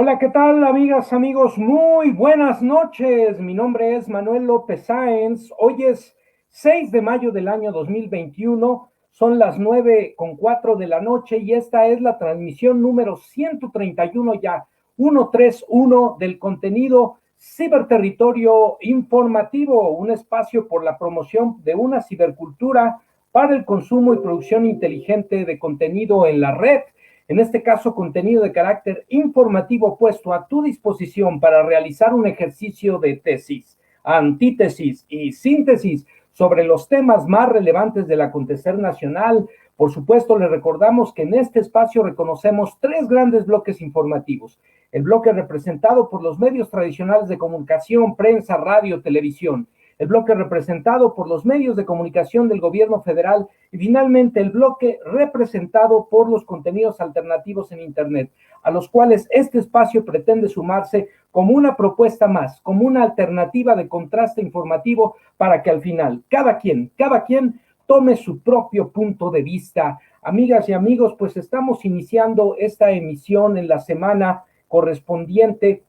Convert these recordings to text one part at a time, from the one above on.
Hola, ¿qué tal, amigas, amigos? Muy buenas noches. Mi nombre es Manuel López Sáenz. Hoy es 6 de mayo del año 2021. Son las 9:04 de la noche y esta es la transmisión número 131 ya, 131 del contenido Ciberterritorio Informativo, un espacio por la promoción de una cibercultura para el consumo y producción inteligente de contenido en la red, en este caso contenido de carácter informativo puesto a tu disposición para realizar un ejercicio de tesis, antítesis y síntesis sobre los temas más relevantes del acontecer nacional. Por supuesto, les recordamos que en este espacio reconocemos tres grandes bloques informativos. El bloque representado por los medios tradicionales de comunicación, prensa, radio, televisión. El bloque representado por los medios de comunicación del gobierno federal y finalmente el bloque representado por los contenidos alternativos en Internet, a los cuales este espacio pretende sumarse como una propuesta más, como una alternativa de contraste informativo para que al final cada quien tome su propio punto de vista. Amigas y amigos, pues estamos iniciando esta emisión en la semana correspondiente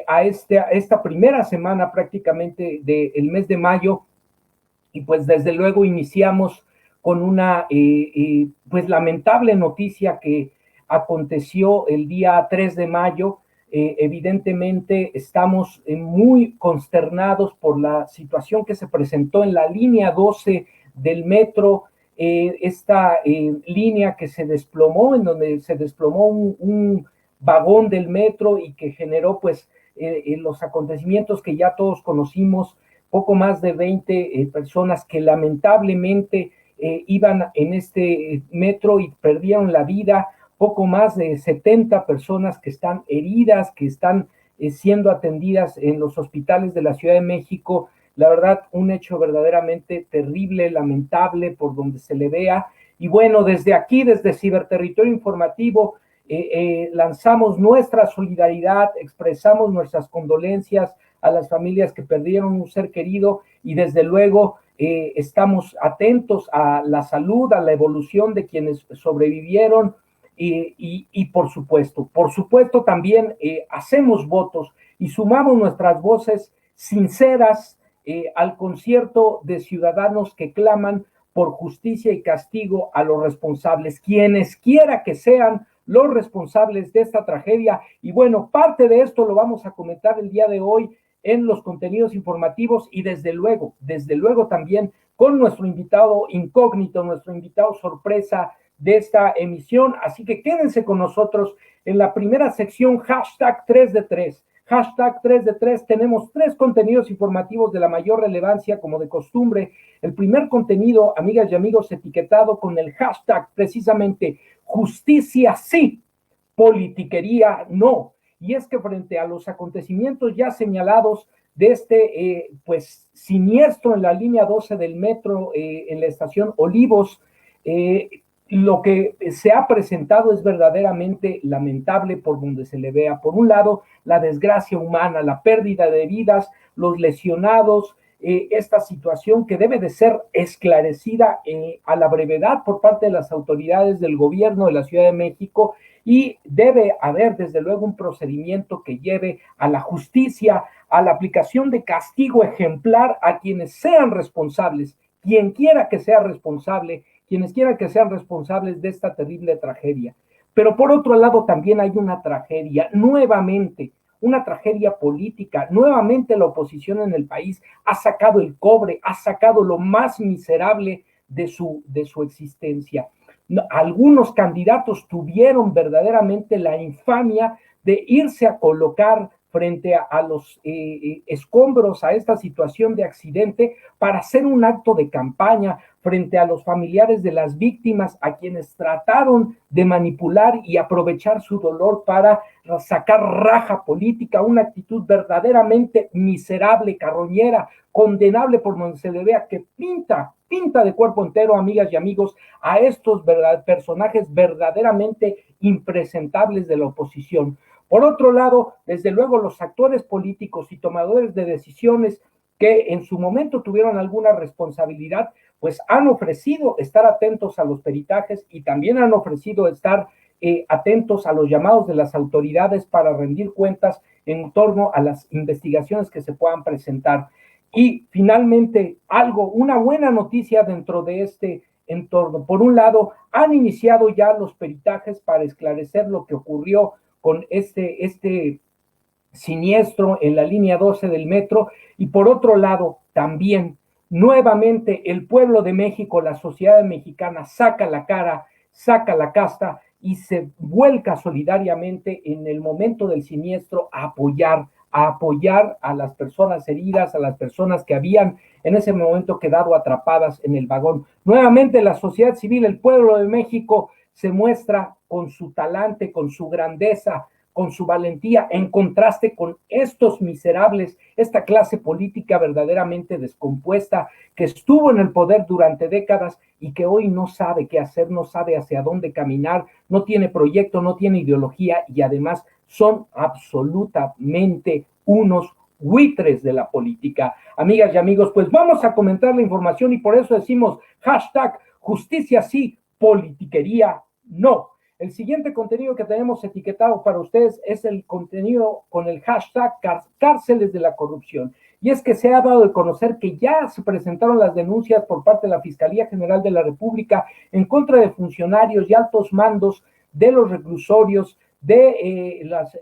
a esta primera semana prácticamente del mes de mayo, y pues desde luego iniciamos con una pues lamentable noticia que aconteció el día 3 de mayo. Evidentemente estamos muy consternados por la situación que se presentó en la línea 12 del metro, esta línea que se desplomó, en donde se desplomó un vagón del metro y que generó pues los acontecimientos que ya todos conocimos. Poco más de 20 personas que lamentablemente iban en este metro y perdieron la vida, poco más de 70 personas que están heridas, que están siendo atendidas en los hospitales de la Ciudad de México. La verdad, un hecho verdaderamente terrible, lamentable por donde se le vea. Y bueno, desde aquí, desde Ciberterritorio Informativo, lanzamos nuestra solidaridad, expresamos nuestras condolencias a las familias que perdieron un ser querido y desde luego estamos atentos a la salud, a la evolución de quienes sobrevivieron y por supuesto también hacemos votos y sumamos nuestras voces sinceras al concierto de ciudadanos que claman por justicia y castigo a los responsables, quienes quiera que sean los responsables de esta tragedia. Y bueno, parte de esto lo vamos a comentar el día de hoy en los contenidos informativos y desde luego también con nuestro invitado incógnito, nuestro invitado sorpresa de esta emisión. Así que quédense con nosotros en la primera sección, hashtag 3 de 3. Hashtag 3 de 3, tenemos tres contenidos informativos de la mayor relevancia como de costumbre. El primer contenido, amigas y amigos, etiquetado con el hashtag precisamente justicia sí, politiquería no. Y es que frente a los acontecimientos ya señalados de este pues siniestro en la línea 12 del metro en la estación Olivos, lo que se ha presentado es verdaderamente lamentable por donde se le vea. Por un lado, la desgracia humana, la pérdida de vidas, los lesionados, esta situación que debe de ser esclarecida a la brevedad por parte de las autoridades del gobierno de la Ciudad de México, y debe haber desde luego un procedimiento que lleve a la justicia, a la aplicación de castigo ejemplar a quienes sean responsables, quien quiera que sea responsable, quienes quieran que sean responsables de esta terrible tragedia. Pero por otro lado también hay una tragedia, nuevamente, una tragedia política. Nuevamente la oposición en el país ha sacado el cobre, ha sacado lo más miserable de su existencia. Algunos candidatos tuvieron verdaderamente la infamia de irse a colocar frente a los escombros, a esta situación de accidente, para hacer un acto de campaña frente a los familiares de las víctimas, a quienes trataron de manipular y aprovechar su dolor para sacar raja política, una actitud verdaderamente miserable, carroñera, condenable por donde se le vea, que pinta de cuerpo entero, amigas y amigos, a estos personajes verdaderamente impresentables de la oposición. Por otro lado, desde luego, los actores políticos y tomadores de decisiones que en su momento tuvieron alguna responsabilidad, pues han ofrecido estar atentos a los peritajes y también han ofrecido estar atentos a los llamados de las autoridades para rendir cuentas en torno a las investigaciones que se puedan presentar. Y finalmente, una buena noticia dentro de este entorno. Por un lado, han iniciado ya los peritajes para esclarecer lo que ocurrió con este siniestro en la línea 12 del metro, y por otro lado, también, nuevamente, el pueblo de México, la sociedad mexicana, saca la cara, saca la casta y se vuelca solidariamente en el momento del siniestro a apoyar a las personas heridas, a las personas que habían en ese momento quedado atrapadas en el vagón. Nuevamente la sociedad civil, el pueblo de México se muestra con su talante, con su grandeza, con su valentía, en contraste con estos miserables, esta clase política verdaderamente descompuesta que estuvo en el poder durante décadas y que hoy no sabe qué hacer, no sabe hacia dónde caminar, no tiene proyecto, no tiene ideología y además son absolutamente unos buitres de la política. Amigas y amigos, pues vamos a comentar la información y por eso decimos hashtag justicia sí, politiquería no. El siguiente contenido que tenemos etiquetado para ustedes es el contenido con el hashtag cárceles de la corrupción. Y es que se ha dado a conocer que ya se presentaron las denuncias por parte de la Fiscalía General de la República en contra de funcionarios y altos mandos de los reclusorios, de los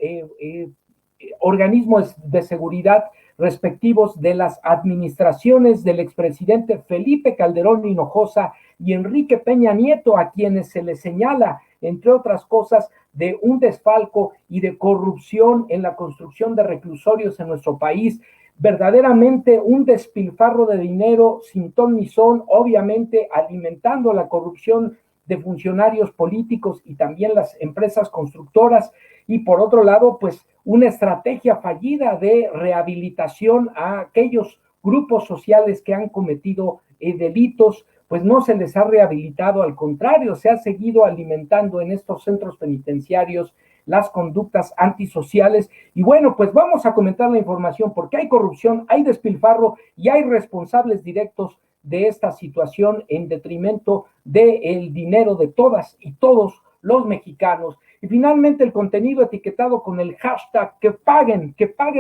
organismos de seguridad respectivos de las administraciones del expresidente Felipe Calderón Hinojosa y Enrique Peña Nieto, a quienes se les señala, entre otras cosas, de un desfalco y de corrupción en la construcción de reclusorios en nuestro país. Verdaderamente un despilfarro de dinero sin ton ni son, obviamente alimentando la corrupción de funcionarios políticos y también las empresas constructoras, y por otro lado, pues una estrategia fallida de rehabilitación a aquellos grupos sociales que han cometido delitos, pues no se les ha rehabilitado, al contrario, se ha seguido alimentando en estos centros penitenciarios las conductas antisociales. Y bueno, pues vamos a comentar la información porque hay corrupción, hay despilfarro y hay responsables directos de esta situación en detrimento del dinero de todas y todos los mexicanos. Y finalmente el contenido etiquetado con el hashtag que paguen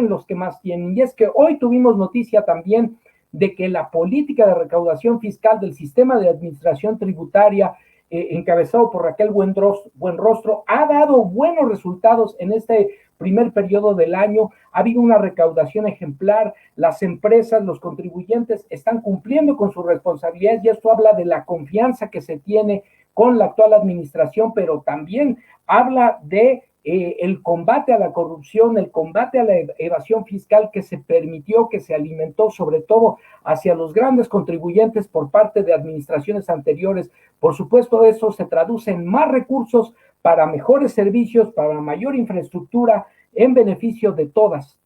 los que más tienen. Y es que hoy tuvimos noticia también de que la política de recaudación fiscal del sistema de administración tributaria, encabezado por Raquel Buenrostro, ha dado buenos resultados en este primer periodo del año. Ha habido una recaudación ejemplar, las empresas, los contribuyentes están cumpliendo con sus responsabilidades y esto habla de la confianza que se tiene con la actual administración, pero también habla de el combate a la corrupción, el combate a la evasión fiscal que se permitió, que se alimentó sobre todo hacia los grandes contribuyentes por parte de administraciones anteriores. Por supuesto, eso se traduce en más recursos para mejores servicios, para mayor infraestructura, en beneficio de todas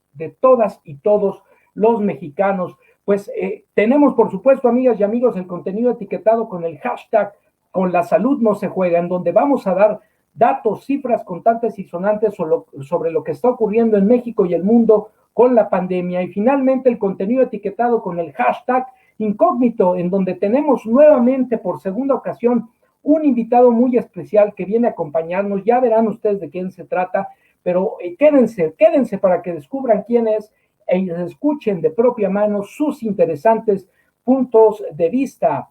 y todos los mexicanos. Pues tenemos, por supuesto, amigas y amigos, el contenido etiquetado con el hashtag con la salud no se juega, en donde vamos a dar datos, cifras contantes y sonantes sobre lo que está ocurriendo en México y el mundo con la pandemia. Y finalmente el contenido etiquetado con el hashtag incógnito, en donde tenemos nuevamente por segunda ocasión un invitado muy especial que viene a acompañarnos. Ya verán ustedes de quién se trata, pero quédense para que descubran quién es e escuchen de propia mano sus interesantes puntos de vista.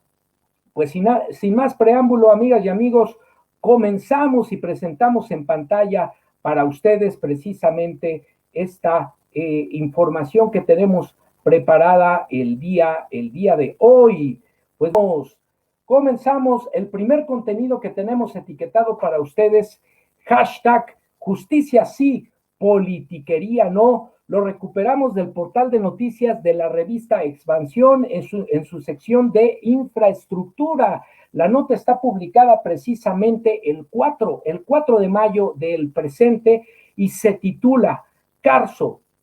Pues sin más preámbulo, amigas y amigos, comenzamos y presentamos en pantalla para ustedes precisamente esta información que tenemos preparada el día de hoy. Pues comenzamos el primer contenido que tenemos etiquetado para ustedes, hashtag justicia sí, politiquería no. Lo recuperamos del portal de noticias de la revista Expansión en su sección de infraestructura. La nota está publicada precisamente el 4 de mayo del presente y se titula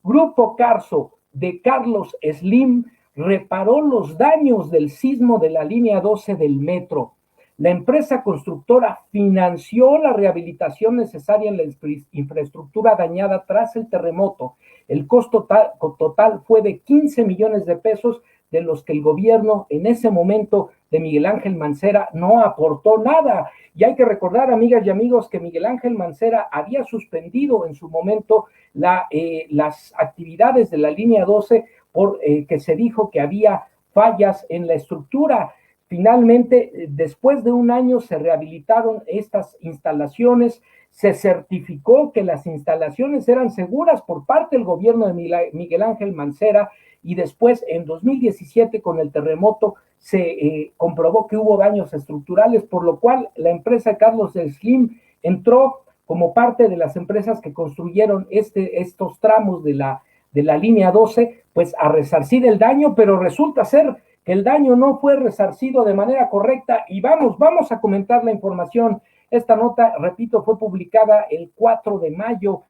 Grupo Carso de Carlos Slim reparó los daños del sismo de la línea 12 del metro. La empresa constructora financió la rehabilitación necesaria en la infraestructura dañada tras el terremoto. El costo total fue de 15 millones de pesos, de los que el gobierno en ese momento de Miguel Ángel Mancera no aportó nada. Y hay que recordar, amigas y amigos, que Miguel Ángel Mancera había suspendido en su momento las actividades de la línea 12 por que se dijo que había fallas en la estructura. Finalmente, después de un año se rehabilitaron estas instalaciones, se certificó que las instalaciones eran seguras por parte del gobierno de Miguel Ángel Mancera, y después en 2017 con el terremoto se comprobó que hubo daños estructurales, por lo cual la empresa Carlos Slim entró como parte de las empresas que construyeron estos tramos de la línea 12, pues a resarcir el daño, pero resulta ser que el daño no fue resarcido de manera correcta. Y vamos a comentar la información. Esta nota, repito, fue publicada el 4 de mayo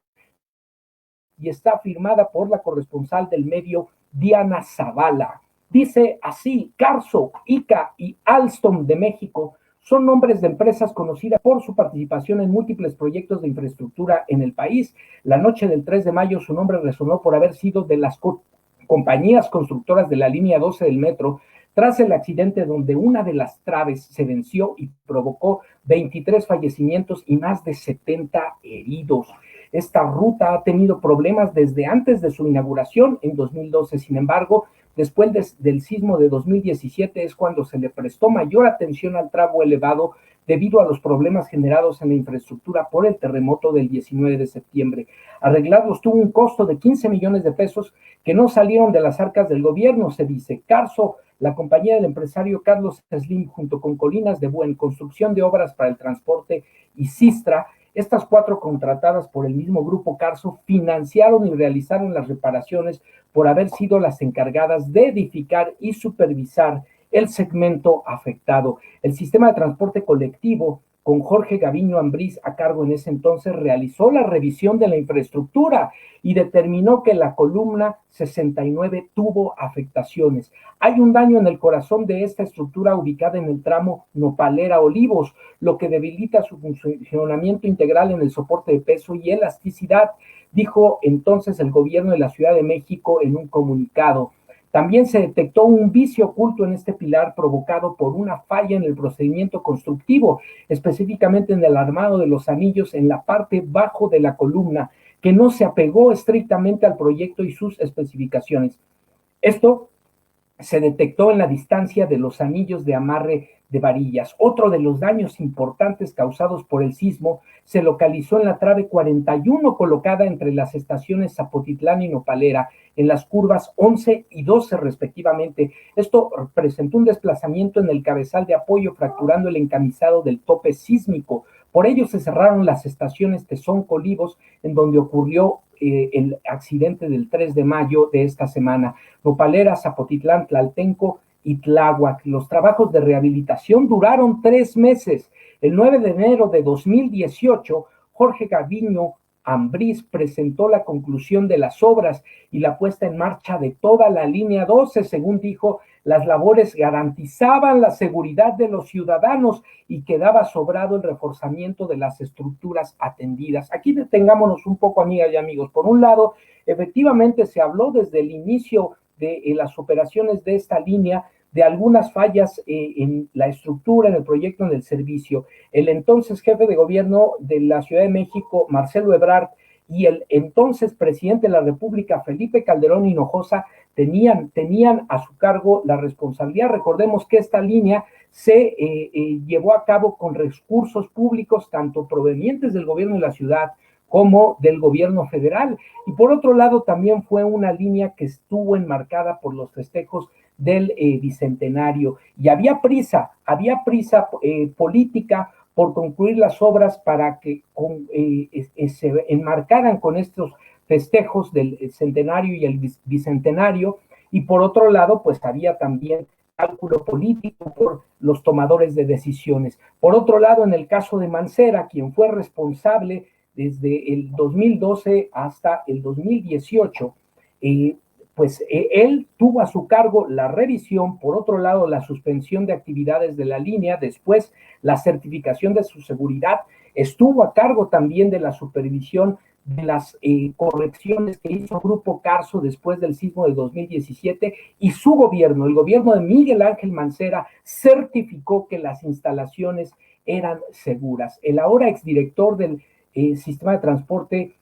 y está firmada por la corresponsal del medio, Diana Zavala. Dice así: Carso, ICA y Alstom de México son nombres de empresas conocidas por su participación en múltiples proyectos de infraestructura en el país. La noche del 3 de mayo su nombre resonó por haber sido de las compañías constructoras de la línea 12 del metro, tras el accidente donde una de las traves se venció y provocó 23 fallecimientos y más de 70 heridos. Esta ruta ha tenido problemas desde antes de su inauguración en 2012. Sin embargo, después del sismo de 2017 es cuando se le prestó mayor atención al tramo elevado debido a los problemas generados en la infraestructura por el terremoto del 19 de septiembre. Arreglarlos tuvo un costo de 15 millones de pesos que no salieron de las arcas del gobierno, se dice. Carso, la compañía del empresario Carlos Slim, junto con Colinas de Buen, Construcción de Obras para el Transporte y Sistra, estas 4 contratadas por el mismo grupo Carso, financiaron y realizaron las reparaciones por haber sido las encargadas de edificar y supervisar el segmento afectado. El sistema de transporte colectivo, con Jorge Gaviño Ambriz a cargo en ese entonces, realizó la revisión de la infraestructura y determinó que la columna 69 tuvo afectaciones. Hay un daño en el corazón de esta estructura ubicada en el tramo Nopalera-Olivos, lo que debilita su funcionamiento integral en el soporte de peso y elasticidad, dijo entonces el gobierno de la Ciudad de México en un comunicado. También se detectó un vicio oculto en este pilar provocado por una falla en el procedimiento constructivo, específicamente en el armado de los anillos en la parte bajo de la columna, que no se apegó estrictamente al proyecto y sus especificaciones. Esto se detectó en la distancia de los anillos de amarre de varillas. Otro de los daños importantes causados por el sismo se localizó en la trave 41 colocada entre las estaciones Zapotitlán y Nopalera, en las curvas 11 y 12 respectivamente. Esto presentó un desplazamiento en el cabezal de apoyo, fracturando el encamisado del tope sísmico. Por ello se cerraron las estaciones Tezonco-Olivos, en donde ocurrió el accidente del 3 de mayo de esta semana. Nopalera, Zapotitlán, Tlaltenco y Tláhuac. Los trabajos de rehabilitación duraron 3 meses. El 9 de enero de 2018, Jorge Gaviño Ambriz presentó la conclusión de las obras y la puesta en marcha de toda la línea 12. Según dijo, las labores garantizaban la seguridad de los ciudadanos y quedaba sobrado el reforzamiento de las estructuras atendidas. Aquí detengámonos un poco, amigas y amigos. Por un lado, efectivamente se habló desde el inicio de las operaciones de esta línea de algunas fallas en la estructura, en el proyecto, en el servicio. El entonces jefe de gobierno de la Ciudad de México, Marcelo Ebrard, y el entonces presidente de la República, Felipe Calderón Hinojosa, tenían a su cargo la responsabilidad. Recordemos que esta línea se llevó a cabo con recursos públicos, tanto provenientes del gobierno de la ciudad como del gobierno federal. Y por otro lado, también fue una línea que estuvo enmarcada por los festejos del bicentenario, y había prisa política por concluir las obras para que se enmarcaran con estos festejos del centenario y el bicentenario. Y por otro lado, pues había también cálculo político por los tomadores de decisiones. Por otro lado, en el caso de Mancera, quien fue responsable desde el 2012 hasta el 2018, pues él tuvo a su cargo la revisión, por otro lado la suspensión de actividades de la línea, después la certificación de su seguridad, estuvo a cargo también de la supervisión de las correcciones que hizo Grupo Carso después del sismo de 2017 y su gobierno, el gobierno de Miguel Ángel Mancera, certificó que las instalaciones eran seguras. El ahora exdirector del sistema de transporte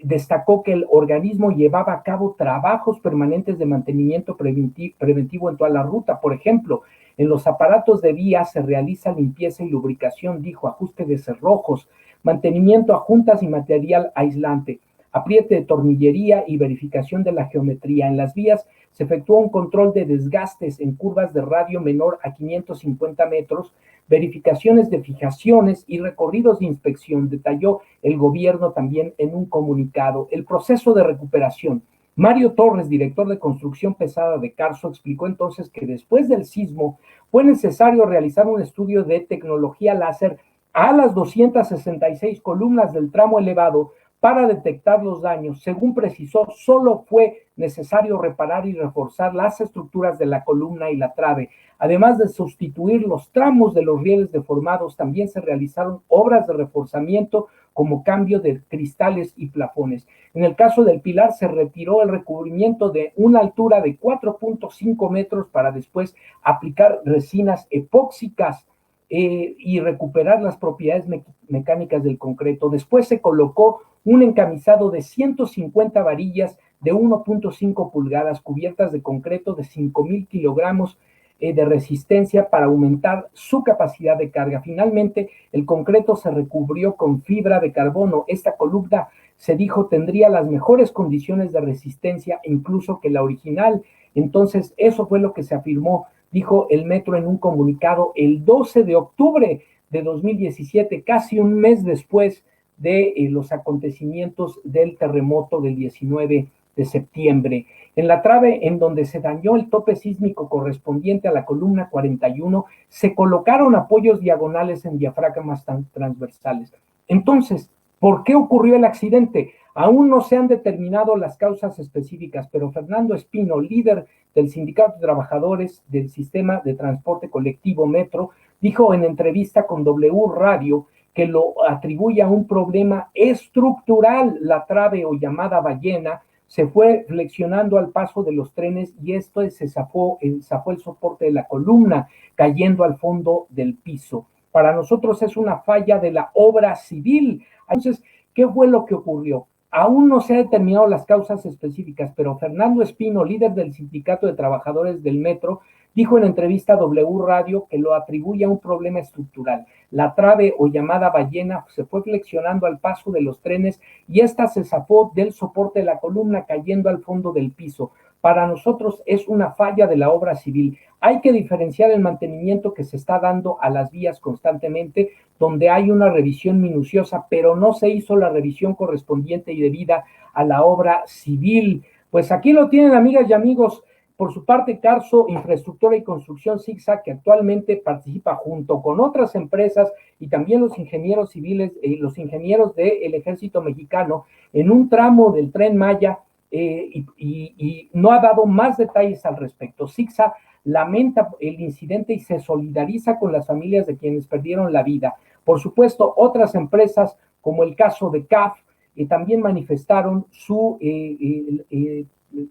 destacó que el organismo llevaba a cabo trabajos permanentes de mantenimiento preventivo en toda la ruta. Por ejemplo, en los aparatos de vía se realiza limpieza y lubricación, dijo, ajuste de cerrojos, mantenimiento a juntas y material aislante, apriete de tornillería y verificación de la geometría. En las vías se efectuó un control de desgastes en curvas de radio menor a 550 metros, verificaciones de fijaciones y recorridos de inspección, detalló el gobierno también en un comunicado. El proceso de recuperación. Mario Torres, director de construcción pesada de Carso, explicó entonces que después del sismo fue necesario realizar un estudio de tecnología láser a las 266 columnas del tramo elevado para detectar los daños. Según precisó, solo fue necesario reparar y reforzar las estructuras de la columna y la trave. Además de sustituir los tramos de los rieles deformados, también se realizaron obras de reforzamiento como cambio de cristales y plafones. En el caso del pilar se retiró el recubrimiento de una altura de 4.5 metros para después aplicar resinas epóxicas y recuperar las propiedades mecánicas del concreto. Después se colocó un encamisado de 150 varillas de 1.5 pulgadas cubiertas de concreto de 5,000 kilogramos de resistencia para aumentar su capacidad de carga. Finalmente, el concreto se recubrió con fibra de carbono. Esta columna, se dijo, tendría las mejores condiciones de resistencia incluso que la original. Entonces, eso fue lo que se afirmó, dijo el Metro en un comunicado el 12 de octubre de 2017, casi un mes después de los acontecimientos del terremoto del 19 de septiembre. En la trave en donde se dañó el tope sísmico correspondiente a la columna 41, se colocaron apoyos diagonales en diafragmas transversales. Entonces, ¿por qué ocurrió el accidente? Aún no se han determinado las causas específicas, pero Fernando Espino, líder del Sindicato de Trabajadores del Sistema de Transporte Colectivo Metro, dijo en entrevista con W Radio que lo atribuye a un problema estructural. La trave o llamada ballena se fue flexionando al paso de los trenes y esto se zafó el soporte de la columna, cayendo al fondo del piso. Para nosotros es una falla de la obra civil. Entonces, ¿qué fue lo que ocurrió? Aún no se han determinado las causas específicas, pero Fernando Espino, líder del Sindicato de Trabajadores del Metro, dijo en entrevista a W Radio que lo atribuye a un problema estructural. La trave o llamada ballena se fue flexionando al paso de los trenes y esta se zafó del soporte de la columna cayendo al fondo del piso. Para nosotros es una falla de la obra civil. Hay que diferenciar el mantenimiento que se está dando a las vías constantemente, donde hay una revisión minuciosa, pero no se hizo la revisión correspondiente y debida a la obra civil. Pues aquí lo tienen, amigas y amigos. Por su parte, Carso Infraestructura y Construcción ZigZag, que actualmente participa junto con otras empresas y también los ingenieros civiles, los ingenieros del Ejército Mexicano, en un tramo del Tren Maya, y no ha dado más detalles al respecto. ZigZag lamenta el incidente y se solidariza con las familias de quienes perdieron la vida. Por supuesto, otras empresas, como el caso de CAF, también manifestaron su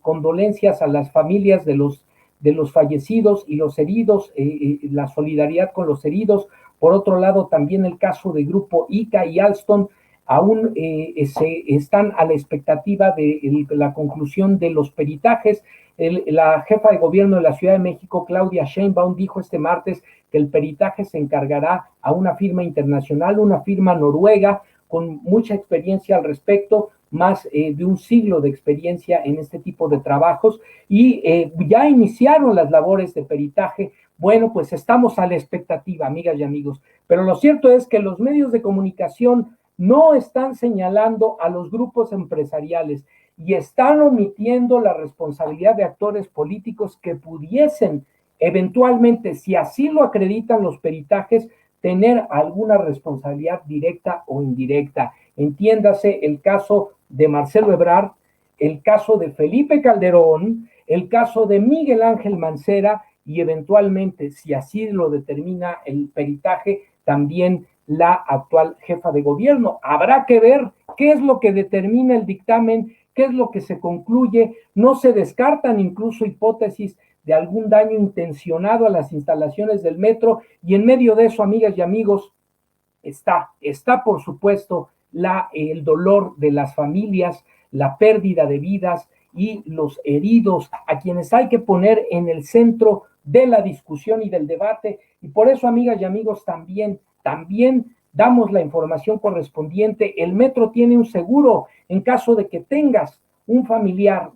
condolencias a las familias de los fallecidos y los heridos, la solidaridad con los heridos. Por otro lado, también el caso de Grupo ICA y Alstom aún están a la expectativa de la conclusión de los peritajes. La jefa de gobierno de la Ciudad de México, Claudia Sheinbaum, dijo este martes que el peritaje se encargará a una firma internacional, una firma noruega con mucha experiencia al respecto, más de un siglo de experiencia en este tipo de trabajos, y ya iniciaron las labores de peritaje. Bueno, pues estamos a la expectativa, amigas y amigos, pero lo cierto es que los medios de comunicación no están señalando a los grupos empresariales y están omitiendo la responsabilidad de actores políticos que pudiesen eventualmente, si así lo acreditan los peritajes, tener alguna responsabilidad directa o indirecta. Entiéndase el caso de Marcelo Ebrard, el caso de Felipe Calderón, el caso de Miguel Ángel Mancera y eventualmente, si así lo determina el peritaje, también la actual jefa de gobierno. Habrá que ver ¿Qué es lo que determina el dictamen? ¿Qué es lo que se concluye? No se descartan incluso hipótesis de algún daño intencionado a las instalaciones del metro, y en medio de eso, amigas y amigos, está por supuesto el dolor de las familias, la pérdida de vidas y los heridos, a quienes hay que poner en el centro de la discusión y del debate. Y por eso, amigas y amigos, también damos la información correspondiente. El metro tiene un seguro en caso de que tengas un familiar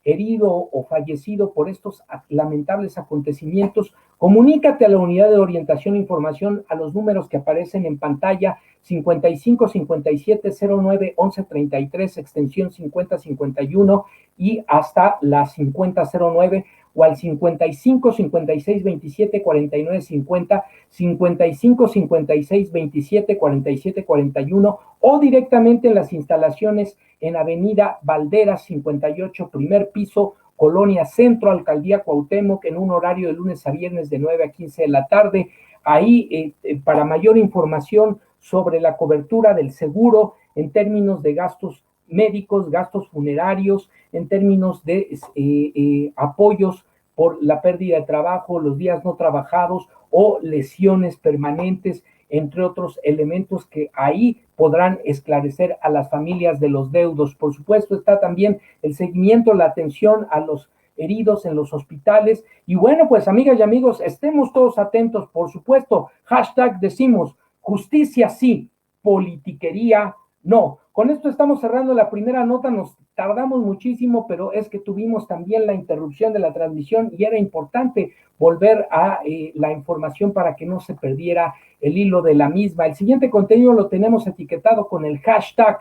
herido o fallecido por estos lamentables acontecimientos. Comunícate a la unidad de orientación e información a los números que aparecen en pantalla: 55 57 09 11 33, extensión 5051, y hasta la 5009, o al 55 56 27 49 50, 55 56 27 47 41, o directamente en las instalaciones en Avenida Valderas 58, primer piso, Colonia Centro, Alcaldía Cuauhtémoc, en un horario de lunes a viernes de 9 a 15 de la tarde. Ahí, para mayor información sobre la cobertura del seguro en términos de gastos médicos, gastos funerarios, en términos de apoyos por la pérdida de trabajo, los días no trabajados o lesiones permanentes, entre otros elementos que ahí podrán esclarecer a las familias de los deudos. Por supuesto, está también el seguimiento, la atención a los heridos en los hospitales. Y bueno, pues amigas y amigos, estemos todos atentos, por supuesto. Hashtag decimos: justicia sí, politiquería no. Con esto estamos cerrando la primera nota. Nos tardamos muchísimo, pero es que tuvimos también la interrupción de la transmisión y era importante volver a la información para que no se perdiera el hilo de la misma. El siguiente contenido lo tenemos etiquetado con el hashtag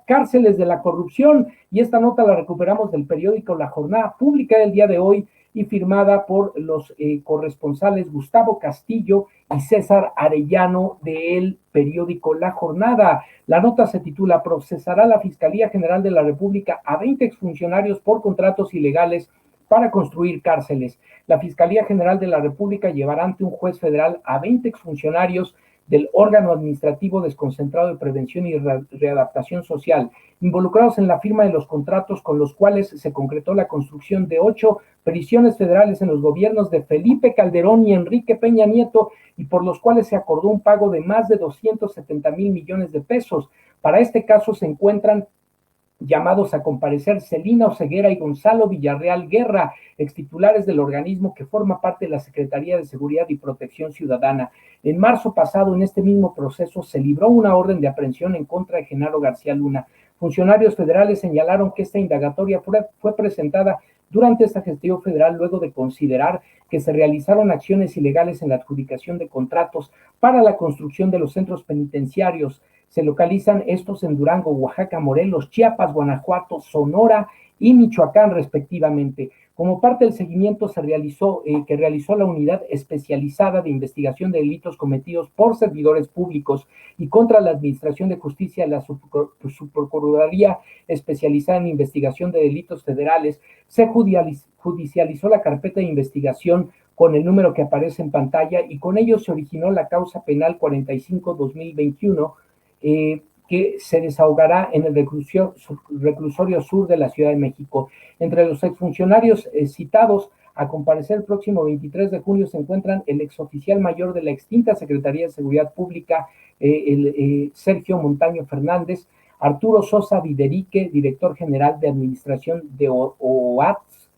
cárceles de la corrupción, y esta nota la recuperamos del periódico La Jornada, publicada el día de hoy y firmada por los corresponsales Gustavo Castillo y César Arellano del periódico La Jornada. La nota se titula: procesará la Fiscalía General de la República a 20 exfuncionarios por contratos ilegales para construir cárceles. La Fiscalía General de la República llevará ante un juez federal a 20 exfuncionarios del órgano administrativo desconcentrado de prevención y readaptación social, involucrados en la firma de los contratos con los cuales se concretó la construcción de 8 prisiones federales en los gobiernos de Felipe Calderón y Enrique Peña Nieto, y por los cuales se acordó un pago de más de 270,000 millones de pesos. Para este caso se encuentran llamados a comparecer Celina Oseguera y Gonzalo Villarreal Guerra, extitulares del organismo que forma parte de la Secretaría de Seguridad y Protección Ciudadana. En marzo pasado, en este mismo proceso, se libró una orden de aprehensión en contra de Genaro García Luna. Funcionarios federales señalaron que esta indagatoria fue presentada durante esta gestión federal luego de considerar que se realizaron acciones ilegales en la adjudicación de contratos para la construcción de los centros penitenciarios. Se localizan estos en Durango, Oaxaca, Morelos, Chiapas, Guanajuato, Sonora y Michoacán, respectivamente. Como parte del seguimiento que realizó la Unidad Especializada de Investigación de Delitos Cometidos por Servidores Públicos y contra la Administración de Justicia de la Subprocuraduría Especializada en Investigación de Delitos Federales, se judicializó la carpeta de investigación con el número que aparece en pantalla, y con ello se originó la causa penal 45-2021, que se desahogará en el reclusorio sur de la Ciudad de México. Entre los exfuncionarios citados a comparecer el próximo 23 de junio se encuentran el exoficial mayor de la extinta Secretaría de Seguridad Pública, Sergio Montaño Fernández, Arturo Sosa Viderique, director general de Administración de OATS,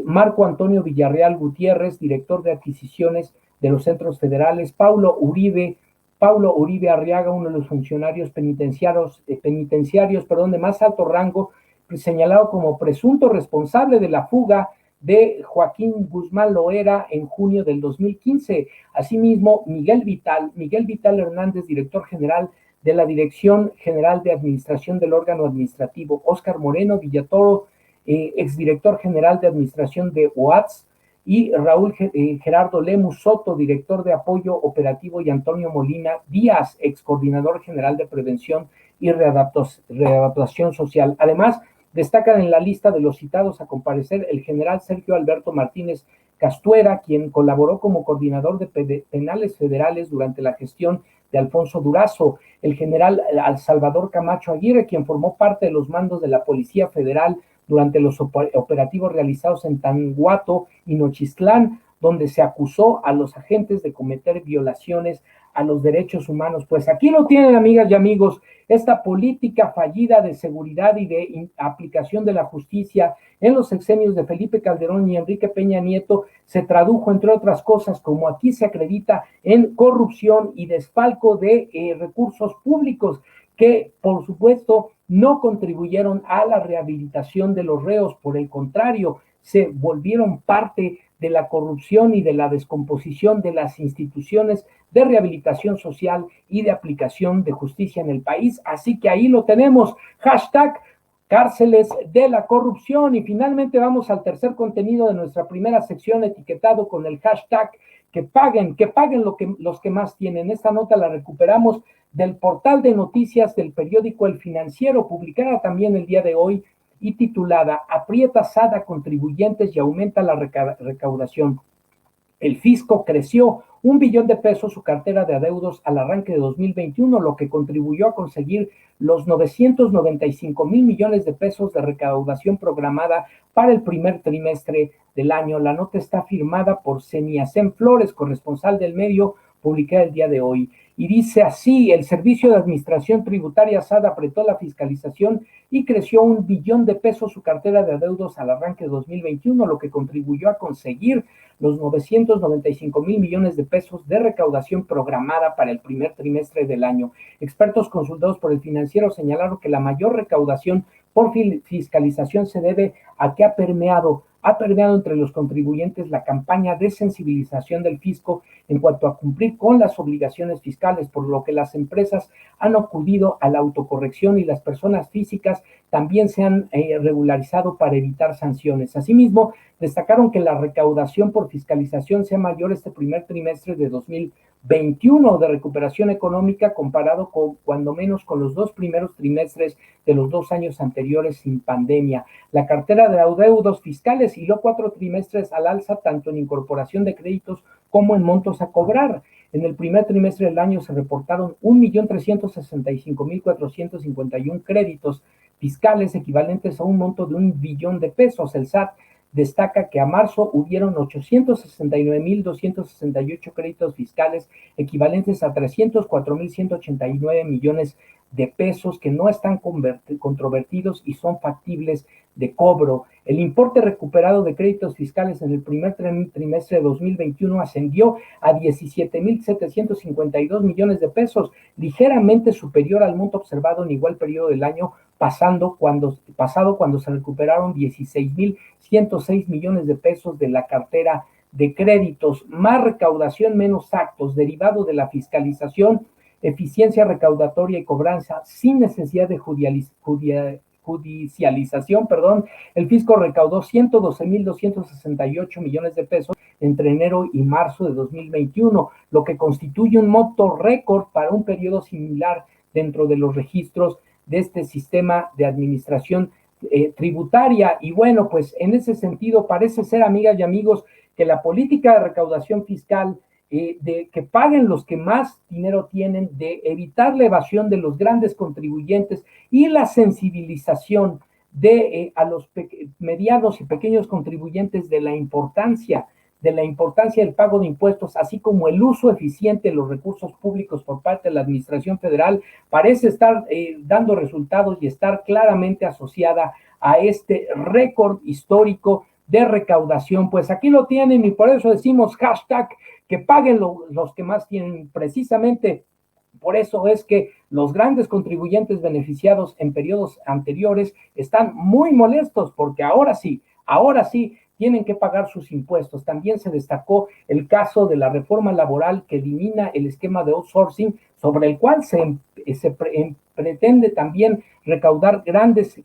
Marco Antonio Villarreal Gutiérrez, director de adquisiciones de los centros federales, Paulo Uribe Arriaga, uno de los funcionarios penitenciarios de más alto rango, señalado como presunto responsable de la fuga de Joaquín Guzmán Loera en junio del 2015. Asimismo, Miguel Vital Hernández, director general de la Dirección General de Administración del órgano administrativo, Óscar Moreno Villatoro, exdirector general de Administración de OATS, y Raúl Gerardo Lemus Soto, director de apoyo operativo, y Antonio Molina Díaz, ex coordinador general de prevención y readaptación social. Además, destacan en la lista de los citados a comparecer el general Sergio Alberto Martínez Castuera, quien colaboró como coordinador de penales federales durante la gestión de Alfonso Durazo, el general Salvador Camacho Aguirre, quien formó parte de los mandos de la Policía Federal durante los operativos realizados en Tanguato y Nochistlán, donde se acusó a los agentes de cometer violaciones a los derechos humanos. Pues aquí lo tienen, amigas y amigos, esta política fallida de seguridad y de aplicación de la justicia en los sexenios de Felipe Calderón y Enrique Peña Nieto se tradujo, entre otras cosas, como aquí se acredita, en corrupción y desfalco de recursos públicos que, por supuesto, no contribuyeron a la rehabilitación de los reos, por el contrario, se volvieron parte de la corrupción y de la descomposición de las instituciones de rehabilitación social y de aplicación de justicia en el país. Así que ahí lo tenemos, hashtag cárceles de la corrupción. Y finalmente vamos al tercer contenido de nuestra primera sección, etiquetado con el hashtag que paguen los que más tienen. Esta nota la recuperamos del portal de noticias del periódico El Financiero, publicada también el día de hoy y titulada Aprieta SAD a contribuyentes y aumenta la recaudación. El fisco creció $1 billón su cartera de adeudos al arranque de 2021, lo que contribuyó a conseguir los 995 mil millones de pesos de recaudación programada para el primer trimestre del año. La nota está firmada por Seniacen Flores, corresponsal del medio, publicada el día de hoy. Y dice así: el Servicio de Administración Tributaria SAD apretó la fiscalización y creció $1 billón su cartera de adeudos al arranque de 2021, lo que contribuyó a conseguir los 995 mil millones de pesos de recaudación programada para el primer trimestre del año. Expertos consultados por El Financiero señalaron que la mayor recaudación por fiscalización se debe a que ha permeado entre los contribuyentes la campaña de sensibilización del fisco en cuanto a cumplir con las obligaciones fiscales, por lo que las empresas han acudido a la autocorrección y las personas físicas también se han regularizado para evitar sanciones. Asimismo, destacaron que la recaudación por fiscalización sea mayor este primer trimestre de 2021 de recuperación económica comparado con, cuando menos, con los 2 primeros trimestres de los 2 años anteriores sin pandemia. La cartera de adeudos fiscales hiló 4 trimestres al alza, tanto en incorporación de créditos como en montos a cobrar. En el primer trimestre del año se reportaron 1.365.451 créditos fiscales equivalentes a un monto de $1 billón. El SAT destaca que a marzo hubieron 869.268 créditos fiscales equivalentes a 304.189 millones de pesos que no están controvertidos y son factibles de cobro. El importe recuperado de créditos fiscales en el primer trimestre de 2021 ascendió a 17.752 millones de pesos, ligeramente superior al monto observado en igual periodo del año pasado, cuando se recuperaron 16.106 millones de pesos de la cartera de créditos. Más recaudación, menos actos, derivado de la fiscalización, eficiencia recaudatoria y cobranza sin necesidad de judicialización, el fisco recaudó 112.268 millones de pesos entre enero y marzo de 2021, lo que constituye un monto récord para un periodo similar dentro de los registros de este sistema de administración tributaria. Y bueno, pues en ese sentido parece ser, amigas y amigos, que la política de recaudación fiscal, de que paguen los que más dinero tienen, de evitar la evasión de los grandes contribuyentes y la sensibilización a los medianos y pequeños contribuyentes de la importancia del pago de impuestos, así como el uso eficiente de los recursos públicos por parte de la Administración Federal, parece estar dando resultados y estar claramente asociada a este récord histórico de recaudación. Pues aquí lo tienen y por eso decimos hashtag que paguen los que más tienen. Precisamente por eso es que los grandes contribuyentes beneficiados en periodos anteriores están muy molestos porque ahora sí tienen que pagar sus impuestos. También se destacó el caso de la reforma laboral que elimina el esquema de outsourcing, sobre el cual se pretende también recaudar grandes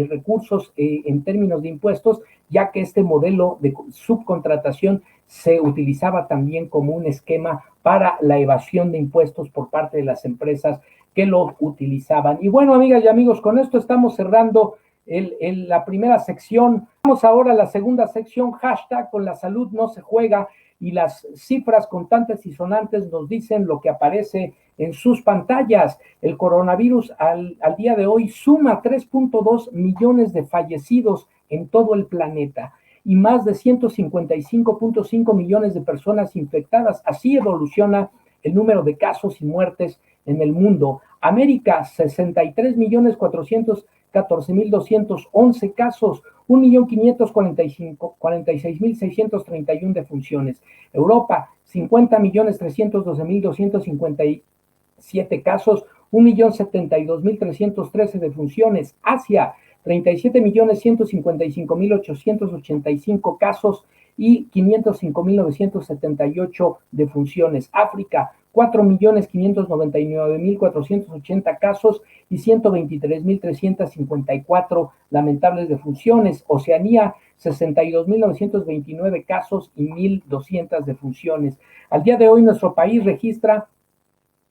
recursos en términos de impuestos, ya que este modelo de subcontratación se utilizaba también como un esquema para la evasión de impuestos por parte de las empresas que lo utilizaban. Y bueno, amigas y amigos, con esto estamos cerrando la primera sección. Vamos ahora a la segunda sección, hashtag con la salud no se juega, y las cifras contantes y sonantes nos dicen lo que aparece en sus pantallas. El coronavirus al día de hoy suma 3.2 millones de fallecidos en todo el planeta y más de 155.5 millones de personas infectadas. Así evoluciona el número de casos y muertes en el mundo. América, 63.414.211 casos, 1.546.631 defunciones. Europa, 50.312.257 casos, 1.072.313 defunciones. Asia, 37.155.885 casos y 505.978 defunciones. África, 4.599.480 casos y 123.354 lamentables defunciones. Oceanía, 62.929 casos y 1.200 defunciones. Al día de hoy nuestro país registra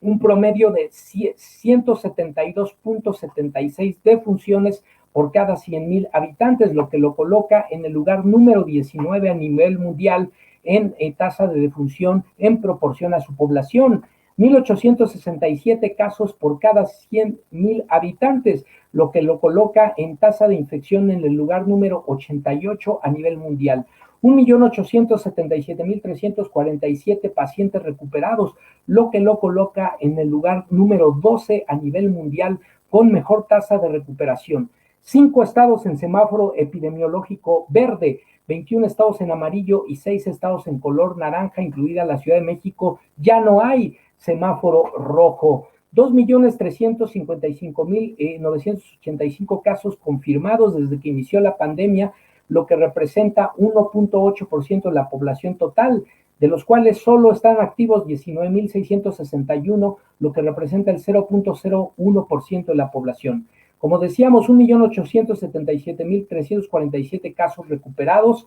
un promedio de 172.76 defunciones por cada 100,000 habitantes, lo que lo coloca en el lugar número 19 a nivel mundial en tasa de defunción en proporción a su población. 1.867 casos por cada 100,000 habitantes, lo que lo coloca en tasa de infección en el lugar número 88 a nivel mundial. 1.877.347 pacientes recuperados, lo que lo coloca en el lugar número 12 a nivel mundial con mejor tasa de recuperación. 5 estados en semáforo epidemiológico verde, 21 estados en amarillo y 6 estados en color naranja, incluida la Ciudad de México. Ya no hay semáforo rojo. 2.355.985 casos confirmados desde que inició la pandemia, lo que representa 1.8% de la población total, de los cuales solo están activos 19.661, lo que representa el 0.01% de la población. Como decíamos, 1.877.347 casos recuperados,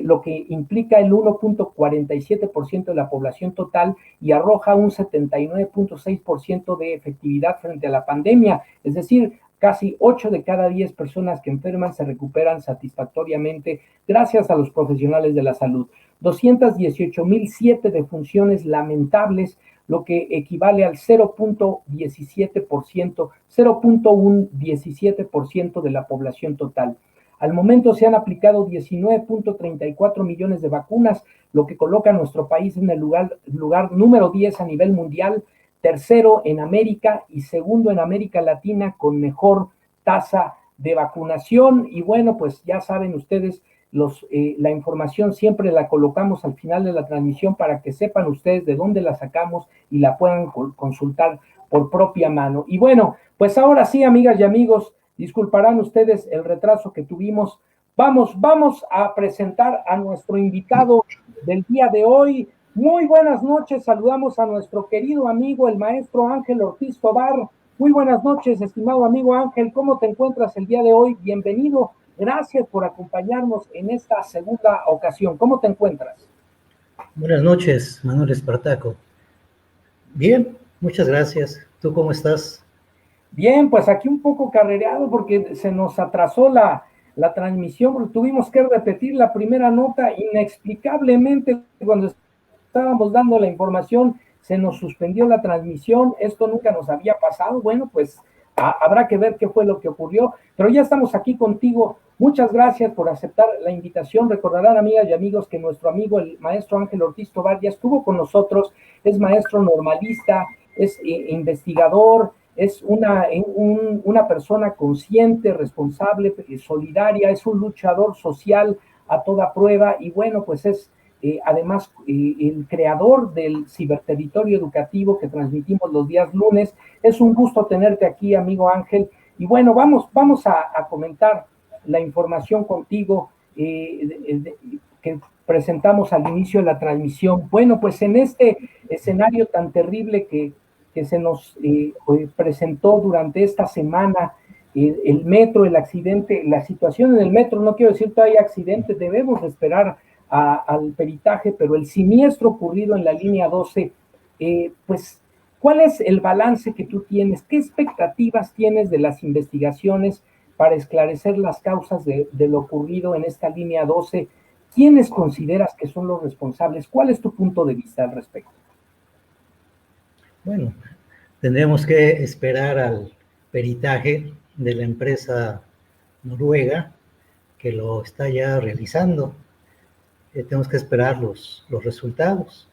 lo que implica el 1.47% de la población total y arroja un 79.6% de efectividad frente a la pandemia, es decir, casi 8 de cada 10 personas que enferman se recuperan satisfactoriamente gracias a los profesionales de la salud. 218.007 defunciones lamentables, lo que equivale al 0.17%, 0.117% de la población total. Al momento se han aplicado 19.34 millones de vacunas, lo que coloca a nuestro país en el lugar número 10 a nivel mundial, tercero en América y segundo en América Latina con mejor tasa de vacunación. Y bueno, pues ya saben ustedes, la información siempre la colocamos al final de la transmisión para que sepan ustedes de dónde la sacamos y la puedan consultar por propia mano. Y bueno, pues ahora sí, amigas y amigos, disculparán ustedes el retraso que tuvimos. Vamos a presentar a nuestro invitado del día de hoy. Muy buenas noches, saludamos a nuestro querido amigo, el maestro Ángel Ortiz Tobar. Muy buenas noches, estimado amigo Ángel, ¿cómo te encuentras el día de hoy? Bienvenido, gracias por acompañarnos en esta segunda ocasión. ¿Cómo te encuentras? Buenas noches, Manuel Espartaco. Bien, muchas gracias. ¿Tú cómo estás? Bien, pues aquí un poco carrereado porque se nos atrasó la transmisión, porque tuvimos que repetir la primera nota inexplicablemente cuando estábamos dando la información, se nos suspendió la transmisión, esto nunca nos había pasado. Bueno, pues habrá que ver qué fue lo que ocurrió, pero ya estamos aquí contigo. Muchas gracias por aceptar la invitación. Recordarán, amigas y amigos, que nuestro amigo, el maestro Ángel Ortiz Tobar, ya estuvo con nosotros, es maestro normalista, es investigador, es una persona consciente, responsable, solidaria, es un luchador social a toda prueba y bueno, pues es además el creador del ciberterritorio educativo que transmitimos los días lunes. Es un gusto tenerte aquí, amigo Ángel. Y bueno, vamos a comentar la información contigo que presentamos al inicio de la transmisión. Bueno, pues en este escenario tan terrible que se nos presentó durante esta semana, el metro, el accidente, la situación en el metro, no quiero decir todavía accidente, debemos esperar al peritaje, pero el siniestro ocurrido en la línea 12, pues, ¿cuál es el balance que tú tienes? ¿Qué expectativas tienes de las investigaciones para esclarecer las causas de lo ocurrido en esta línea 12? ¿Quiénes consideras que son los responsables? ¿Cuál es tu punto de vista al respecto? Bueno, Tendremos que esperar al peritaje de la empresa noruega que lo está ya realizando. Tenemos que esperar los resultados.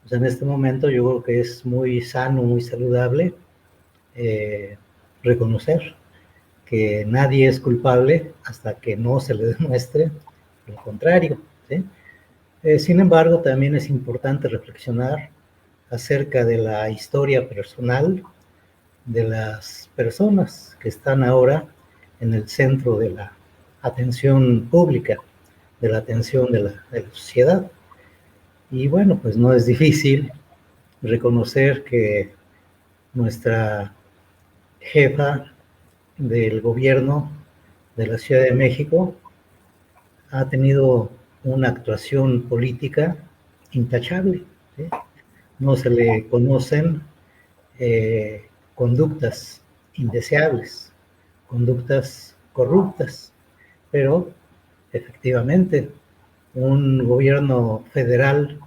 O sea, en este momento yo creo que es muy sano, muy saludable reconocer que nadie es culpable hasta que no se le demuestre lo contrario, ¿sí? Sin embargo, también es importante reflexionar acerca de la historia personal de las personas que están ahora en el centro de la atención pública, de la atención de la sociedad. Y bueno, pues no es difícil reconocer que nuestra jefa del gobierno de la Ciudad de México ha tenido una actuación política intachable, ¿sí? No se le conocen conductas indeseables, conductas corruptas, pero efectivamente un gobierno federal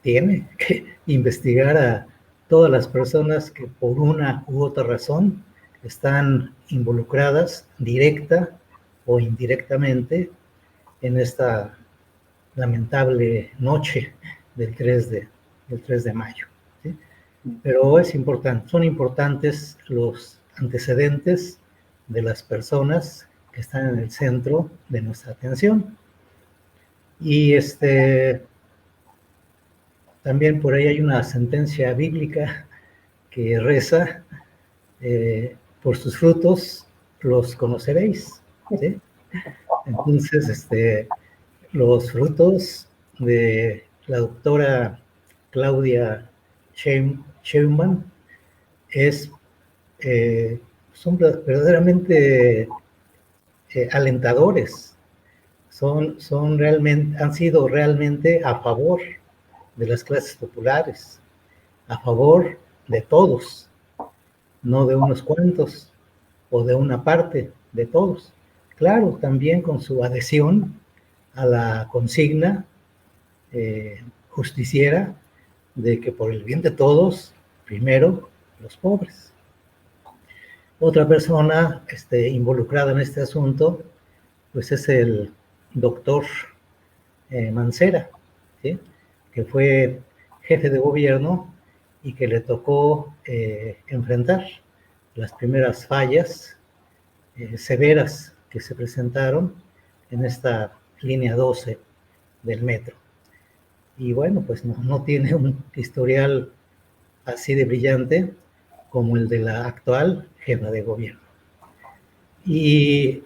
tiene que investigar a todas las personas que por una u otra razón están involucradas directa o indirectamente en esta lamentable noche del 3 de mayo. ¿Sí? Pero es importante, son importantes los antecedentes de las personas que están en el centro de nuestra atención. Y también por ahí hay una sentencia bíblica que reza, por sus frutos los conoceréis, ¿sí? Entonces, los frutos de la doctora Claudia Sheinbaum son verdaderamente alentadores, han sido realmente a favor de las clases populares, a favor de todos, no de unos cuantos o de una parte, de todos. Claro, también con su adhesión a la consigna justiciera de que por el bien de todos, primero los pobres. Otra persona involucrada en este asunto, pues es el doctor Mancera, ¿sí? Que fue jefe de gobierno y que le tocó enfrentar las primeras fallas severas que se presentaron en esta línea 12 del metro. Y bueno, pues no tiene un historial así de brillante como el de la actual jefa de gobierno. Y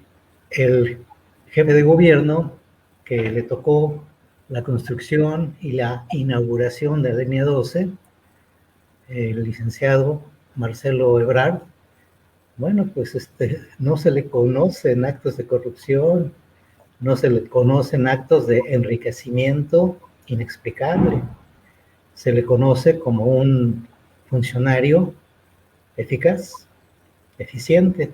el jefe de gobierno que le tocó la construcción y la inauguración de la línea 12, el licenciado Marcelo Ebrard, bueno, pues no se le conocen actos de corrupción, no se le conocen actos de enriquecimiento inexplicable. Se le conoce como un funcionario eficaz, eficiente,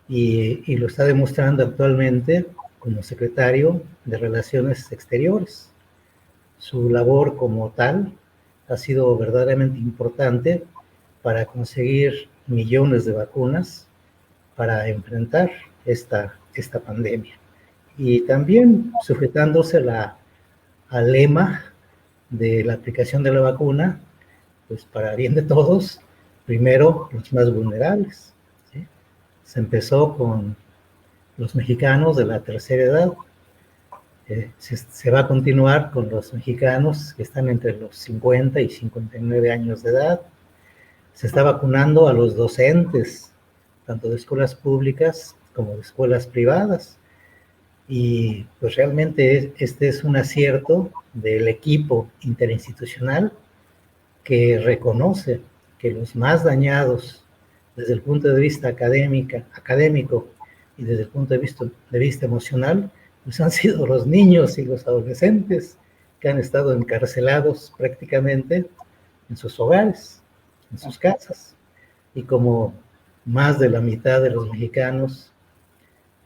y lo está demostrando actualmente como secretario de Relaciones Exteriores. Su labor como tal ha sido verdaderamente importante para conseguir millones de vacunas para enfrentar esta pandemia. Y también sujetándose al lema de la aplicación de la vacuna, pues para bien de todos, primero los más vulnerables, ¿sí? Se empezó con los mexicanos de la tercera edad, se va a continuar con los mexicanos que están entre los 50 y 59 años de edad, se está vacunando a los docentes, tanto de escuelas públicas como de escuelas privadas, y pues realmente este es un acierto del equipo interinstitucional que reconoce que los más dañados desde el punto de vista académico y desde el punto de vista emocional, pues han sido los niños y los adolescentes que han estado encarcelados prácticamente en sus hogares, en sus casas. Y como más de la mitad de los mexicanos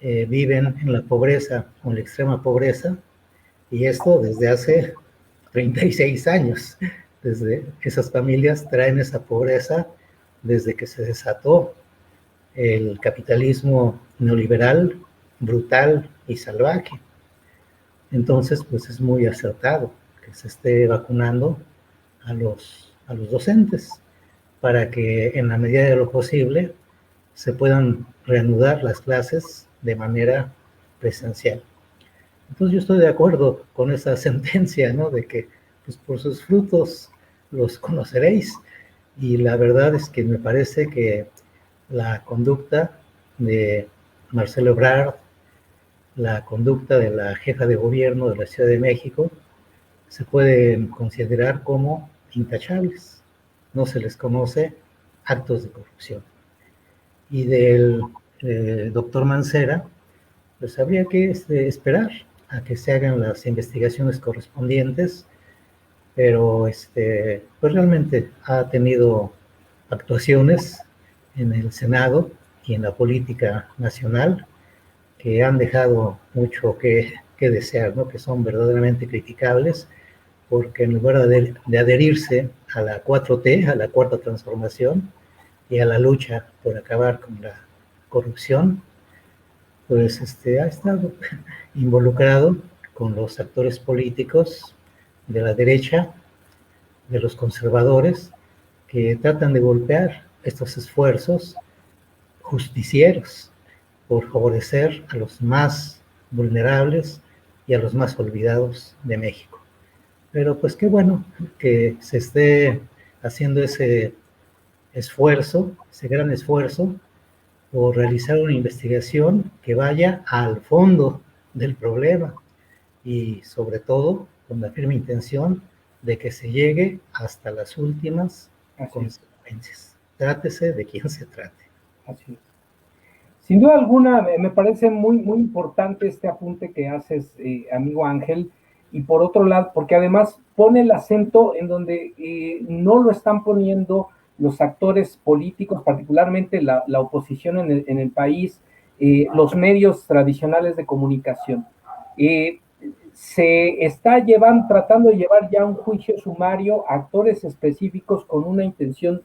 viven en la pobreza o en la extrema pobreza, y esto desde hace 36 años. desde esas familias traen esa pobreza desde que se desató el capitalismo neoliberal, brutal y salvaje. Entonces, pues es muy acertado que se esté vacunando a los docentes para que en la medida de lo posible se puedan reanudar las clases de manera presencial. Entonces yo estoy de acuerdo con esa sentencia, ¿no? De que pues por sus frutos los conoceréis. Y la verdad es que me parece que la conducta de Marcelo Ebrard, la conducta de la jefa de gobierno de la Ciudad de México, se puede considerar como intachables. No se les conoce actos de corrupción. Y del doctor Mancera, pues habría que esperar a que se hagan las investigaciones correspondientes, pero pues realmente ha tenido actuaciones en el Senado y en la política nacional que han dejado mucho que desear, ¿no? Que son verdaderamente criticables, porque en lugar de adherirse a la 4T, a la cuarta transformación y a la lucha por acabar con la corrupción, pues ha estado involucrado con los actores políticos de la derecha, de los conservadores, que tratan de golpear estos esfuerzos justicieros por favorecer a los más vulnerables y a los más olvidados de México. Pero pues qué bueno que se esté haciendo ese esfuerzo, ese gran esfuerzo por realizar una investigación que vaya al fondo del problema y sobre todo con la firme intención de que se llegue hasta las últimas consecuencias. Trátese de quien se trate. Así es. Sin duda alguna, me parece muy, muy importante este apunte que haces, amigo Ángel, y por otro lado, porque además pone el acento en donde no lo están poniendo los actores políticos, particularmente la oposición en el país, los medios tradicionales de comunicación. Se está tratando de llevar ya un juicio sumario a actores específicos con una intención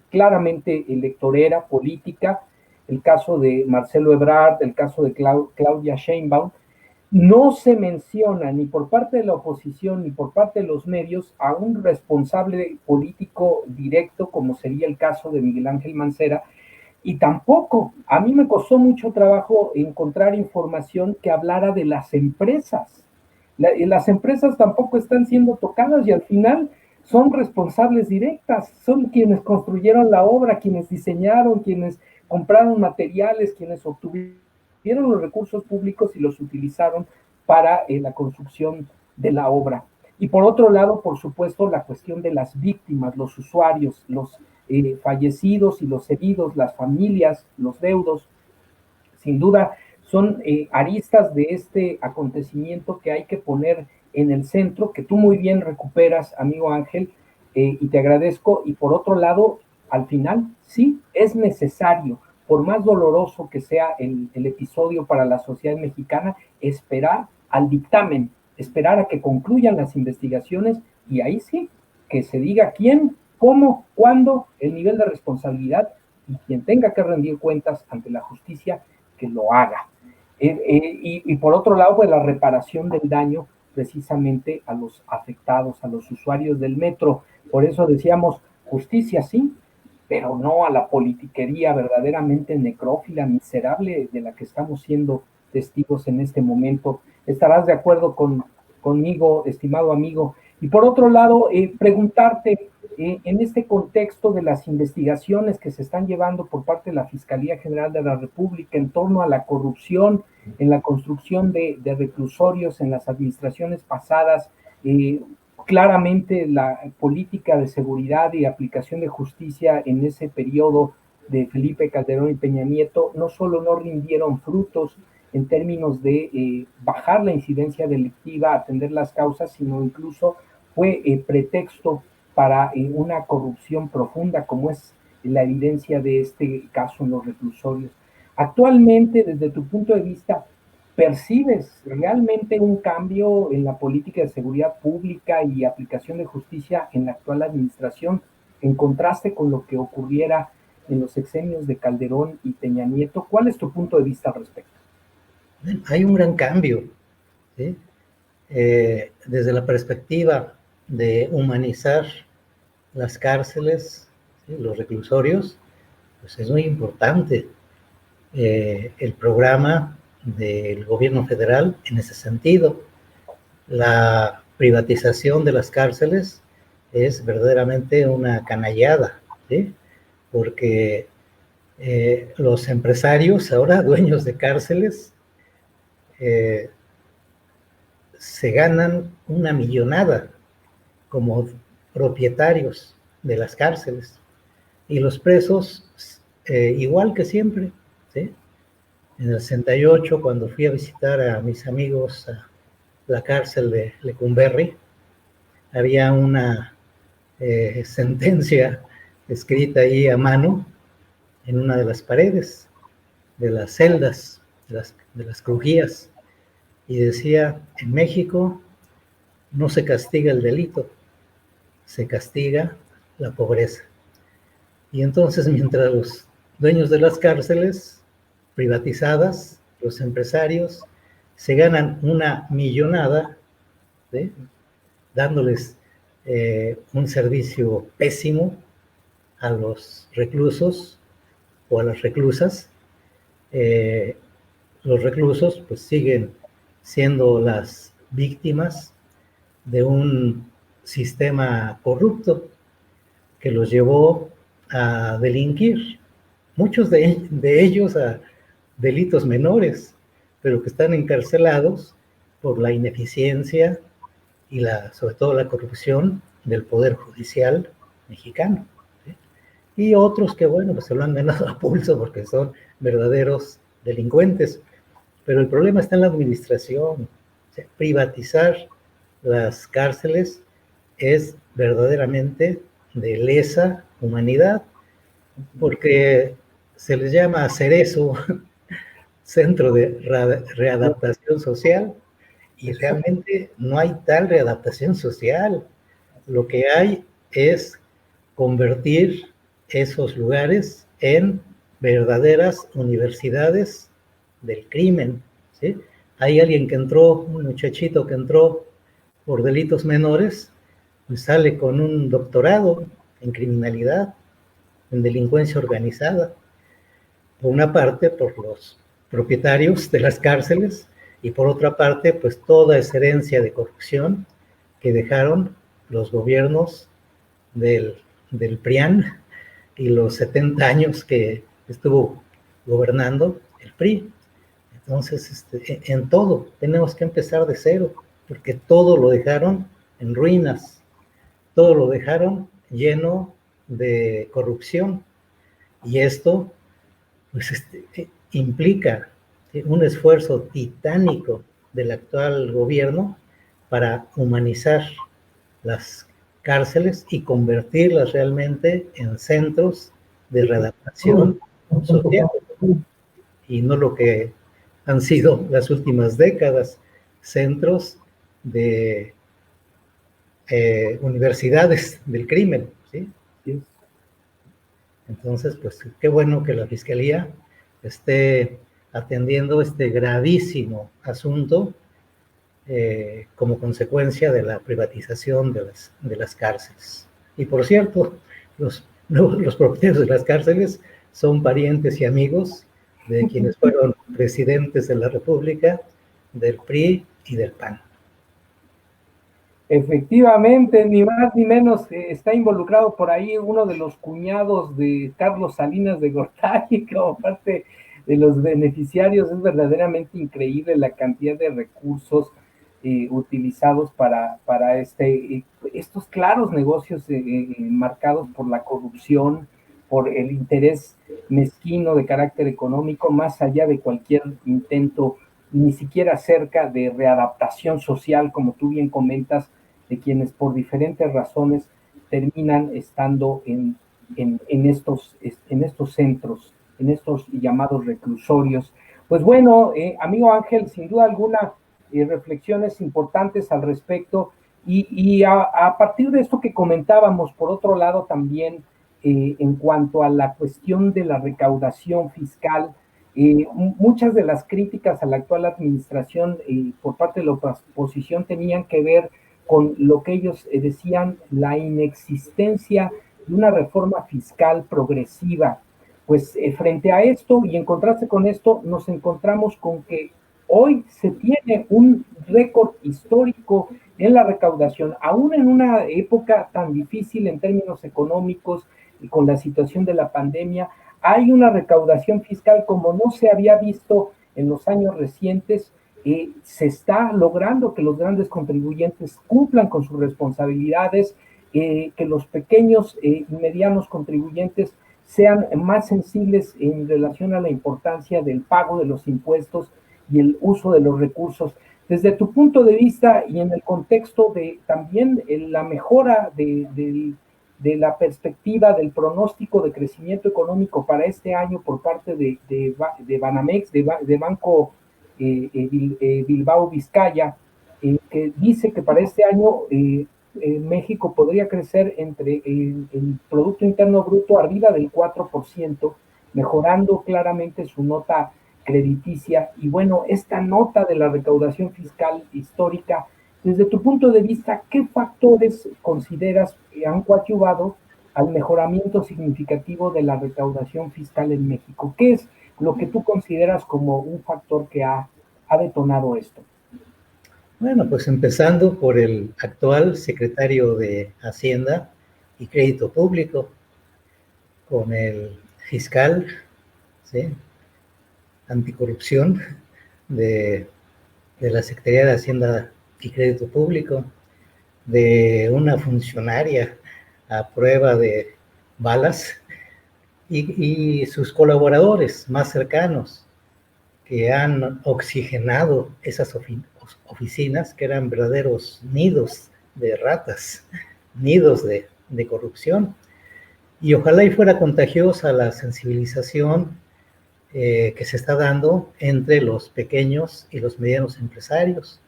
claramente electorera, política, el caso de Marcelo Ebrard, el caso de Claudia Sheinbaum. No se menciona ni por parte de la oposición ni por parte de los medios a un responsable político directo, como sería el caso de Miguel Ángel Mancera, y tampoco, a mí me costó mucho trabajo encontrar información que hablara de las empresas. Las empresas tampoco están siendo tocadas y al final son responsables directas, son quienes construyeron la obra, quienes diseñaron, quienes compraron materiales, quienes obtuvieron los recursos públicos y los utilizaron para la construcción de la obra. Y por otro lado, por supuesto, la cuestión de las víctimas, los usuarios, los fallecidos y los heridos, las familias, los deudos, sin duda son aristas de este acontecimiento que hay que poner en el centro, que tú muy bien recuperas, amigo Ángel, y te agradezco. Y por otro lado, al final, sí, es necesario, por más doloroso que sea el episodio para la sociedad mexicana, esperar al dictamen, esperar a que concluyan las investigaciones y ahí sí, que se diga quién, cómo, cuándo, el nivel de responsabilidad y quien tenga que rendir cuentas ante la justicia, que lo haga. Y por otro lado, pues la reparación del daño precisamente a los afectados, a los usuarios del metro. Por eso decíamos, justicia sí, pero no a la politiquería verdaderamente necrófila, miserable de la que estamos siendo testigos en este momento. ¿Estarás de acuerdo conmigo, estimado amigo? Y por otro lado, preguntarte, en este contexto de las investigaciones que se están llevando por parte de la Fiscalía General de la República en torno a la corrupción en la construcción de reclusorios en las administraciones pasadas, claramente la política de seguridad y aplicación de justicia en ese periodo de Felipe Calderón y Peña Nieto no solo no rindieron frutos en términos de bajar la incidencia delictiva, atender las causas, sino incluso fue pretexto para una corrupción profunda, como es la evidencia de este caso en los reclusorios. Actualmente, desde tu punto de vista, ¿percibes realmente un cambio en la política de seguridad pública y aplicación de justicia en la actual administración, en contraste con lo que ocurriera en los sexenios de Calderón y Peña Nieto? ¿Cuál es tu punto de vista al respecto? Hay un gran cambio, ¿sí? Desde la perspectiva de humanizar las cárceles, ¿sí? Los reclusorios, pues es muy importante el programa del gobierno federal en ese sentido. La privatización de las cárceles es verdaderamente una canallada, ¿sí? Porque los empresarios, ahora dueños de cárceles, se ganan una millonada como propietarios de las cárceles. Y los presos, igual que siempre, ¿sí? En el 68, cuando fui a visitar a mis amigos a la cárcel de Lecumberri, había una sentencia escrita ahí a mano en una de las paredes de las celdas, de las crujías, y decía: en México no se castiga el delito, se castiga la pobreza. Y entonces, mientras los dueños de las cárceles privatizadas, los empresarios, se ganan una millonada, ¿sí? Dándoles un servicio pésimo a los reclusos o a las reclusas, los reclusos pues siguen siendo las víctimas de un sistema corrupto que los llevó a delinquir, muchos de ellos a delitos menores, pero que están encarcelados por la ineficiencia y sobre todo la corrupción del Poder Judicial mexicano, ¿sí? Y otros que, bueno, pues se lo han ganado a pulso porque son verdaderos delincuentes. Pero el problema está en la administración. O sea, privatizar las cárceles es verdaderamente de lesa humanidad, porque se les llama Cerezo, Centro de Readaptación Social, y realmente no hay tal readaptación social. Lo que hay es convertir esos lugares en verdaderas universidades del crimen, ¿sí? Hay alguien que entró, un muchachito que entró por delitos menores, pues sale con un doctorado en criminalidad, en delincuencia organizada, por una parte por los propietarios de las cárceles y por otra parte pues toda esa herencia de corrupción que dejaron los gobiernos del PRIAN y los 70 años que estuvo gobernando el PRI. Entonces, en todo tenemos que empezar de cero, porque todo lo dejaron en ruinas, todo lo dejaron lleno de corrupción. Y esto pues, implica un esfuerzo titánico del actual gobierno para humanizar las cárceles y convertirlas realmente en centros de readaptación social, y no lo que han sido las últimas décadas, centros de universidades del crimen, ¿sí? Entonces, pues qué bueno que la Fiscalía esté atendiendo este gravísimo asunto como consecuencia de la privatización de las cárceles. Y por cierto, los propietarios de las cárceles son parientes y amigos de quienes fueron presidentes de la República, del PRI y del PAN. Efectivamente, ni más ni menos está involucrado por ahí uno de los cuñados de Carlos Salinas de Gortari como parte de los beneficiarios. Es verdaderamente increíble la cantidad de recursos utilizados para estos claros negocios marcados por la corrupción, por el interés mezquino de carácter económico, más allá de cualquier intento, ni siquiera cerca de readaptación social, como tú bien comentas, de quienes por diferentes razones terminan estando en estos centros, en estos llamados reclusorios. Pues bueno, amigo Ángel, sin duda alguna, reflexiones importantes al respecto. Y a partir de esto que comentábamos, por otro lado, también en cuanto a la cuestión de la recaudación fiscal, muchas de las críticas a la actual administración por parte de la oposición tenían que ver con lo que ellos decían, la inexistencia de una reforma fiscal progresiva. Pues frente a esto y en contraste con esto, nos encontramos con que hoy se tiene un récord histórico en la recaudación, aún en una época tan difícil en términos económicos y con la situación de la pandemia, hay una recaudación fiscal como no se había visto en los años recientes. Se está logrando que los grandes contribuyentes cumplan con sus responsabilidades, que los pequeños y medianos contribuyentes sean más sensibles en relación a la importancia del pago de los impuestos y el uso de los recursos. Desde tu punto de vista y en el contexto de también la mejora de la perspectiva del pronóstico de crecimiento económico para este año por parte de Banamex, de Banco Bilbao Vizcaya, que dice que para este año México podría crecer entre el Producto Interno Bruto arriba del 4%, mejorando claramente su nota crediticia. Y bueno, esta nota de la recaudación fiscal histórica, desde tu punto de vista, ¿qué factores consideras que han coadyuvado al mejoramiento significativo de la recaudación fiscal en México? ¿Qué es lo que tú consideras como un factor que ha detonado esto? Bueno, pues empezando por el actual secretario de Hacienda y Crédito Público, con el fiscal, ¿sí?, anticorrupción de la Secretaría de Hacienda y Crédito Público, de una funcionaria a prueba de balas y sus colaboradores más cercanos, que han oxigenado esas oficinas que eran verdaderos nidos de ratas, nidos de corrupción. Y ojalá y fuera contagiosa la sensibilización que se está dando entre los pequeños y los medianos empresarios,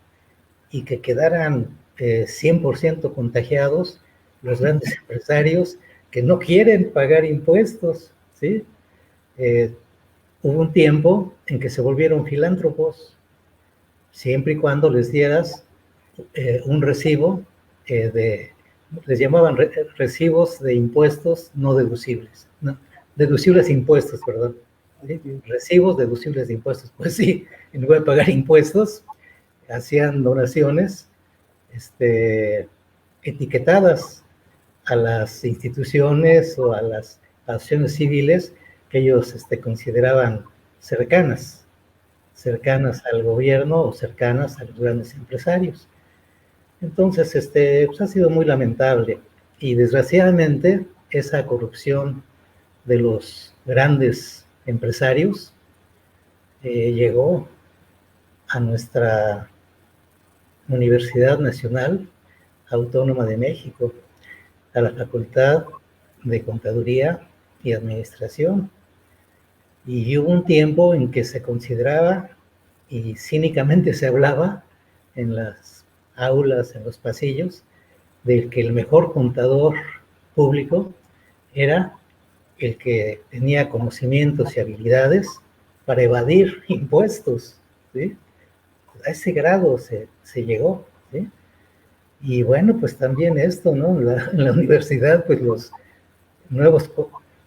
y que quedaran 100% contagiados los grandes empresarios que no quieren pagar impuestos, ¿sí? Hubo un tiempo en que se volvieron filántropos, siempre y cuando les dieras un recibo les llamaban recibos de impuestos no deducibles, no, deducibles impuestos, perdón, ¿sí? Recibos deducibles de impuestos. Pues sí, en lugar de pagar impuestos, hacían donaciones etiquetadas a las instituciones o a las asociaciones civiles que ellos consideraban cercanas al gobierno o cercanas a los grandes empresarios. Entonces, pues ha sido muy lamentable, y desgraciadamente esa corrupción de los grandes empresarios llegó a nuestra Universidad Nacional Autónoma de México, a la Facultad de Contaduría y Administración. Y hubo un tiempo en que se consideraba, y cínicamente se hablaba en las aulas, en los pasillos, de que el mejor contador público era el que tenía conocimientos y habilidades para evadir impuestos, ¿sí? A ese grado se llegó, ¿sí? Y bueno, pues también esto, ¿no? En la universidad, pues los nuevos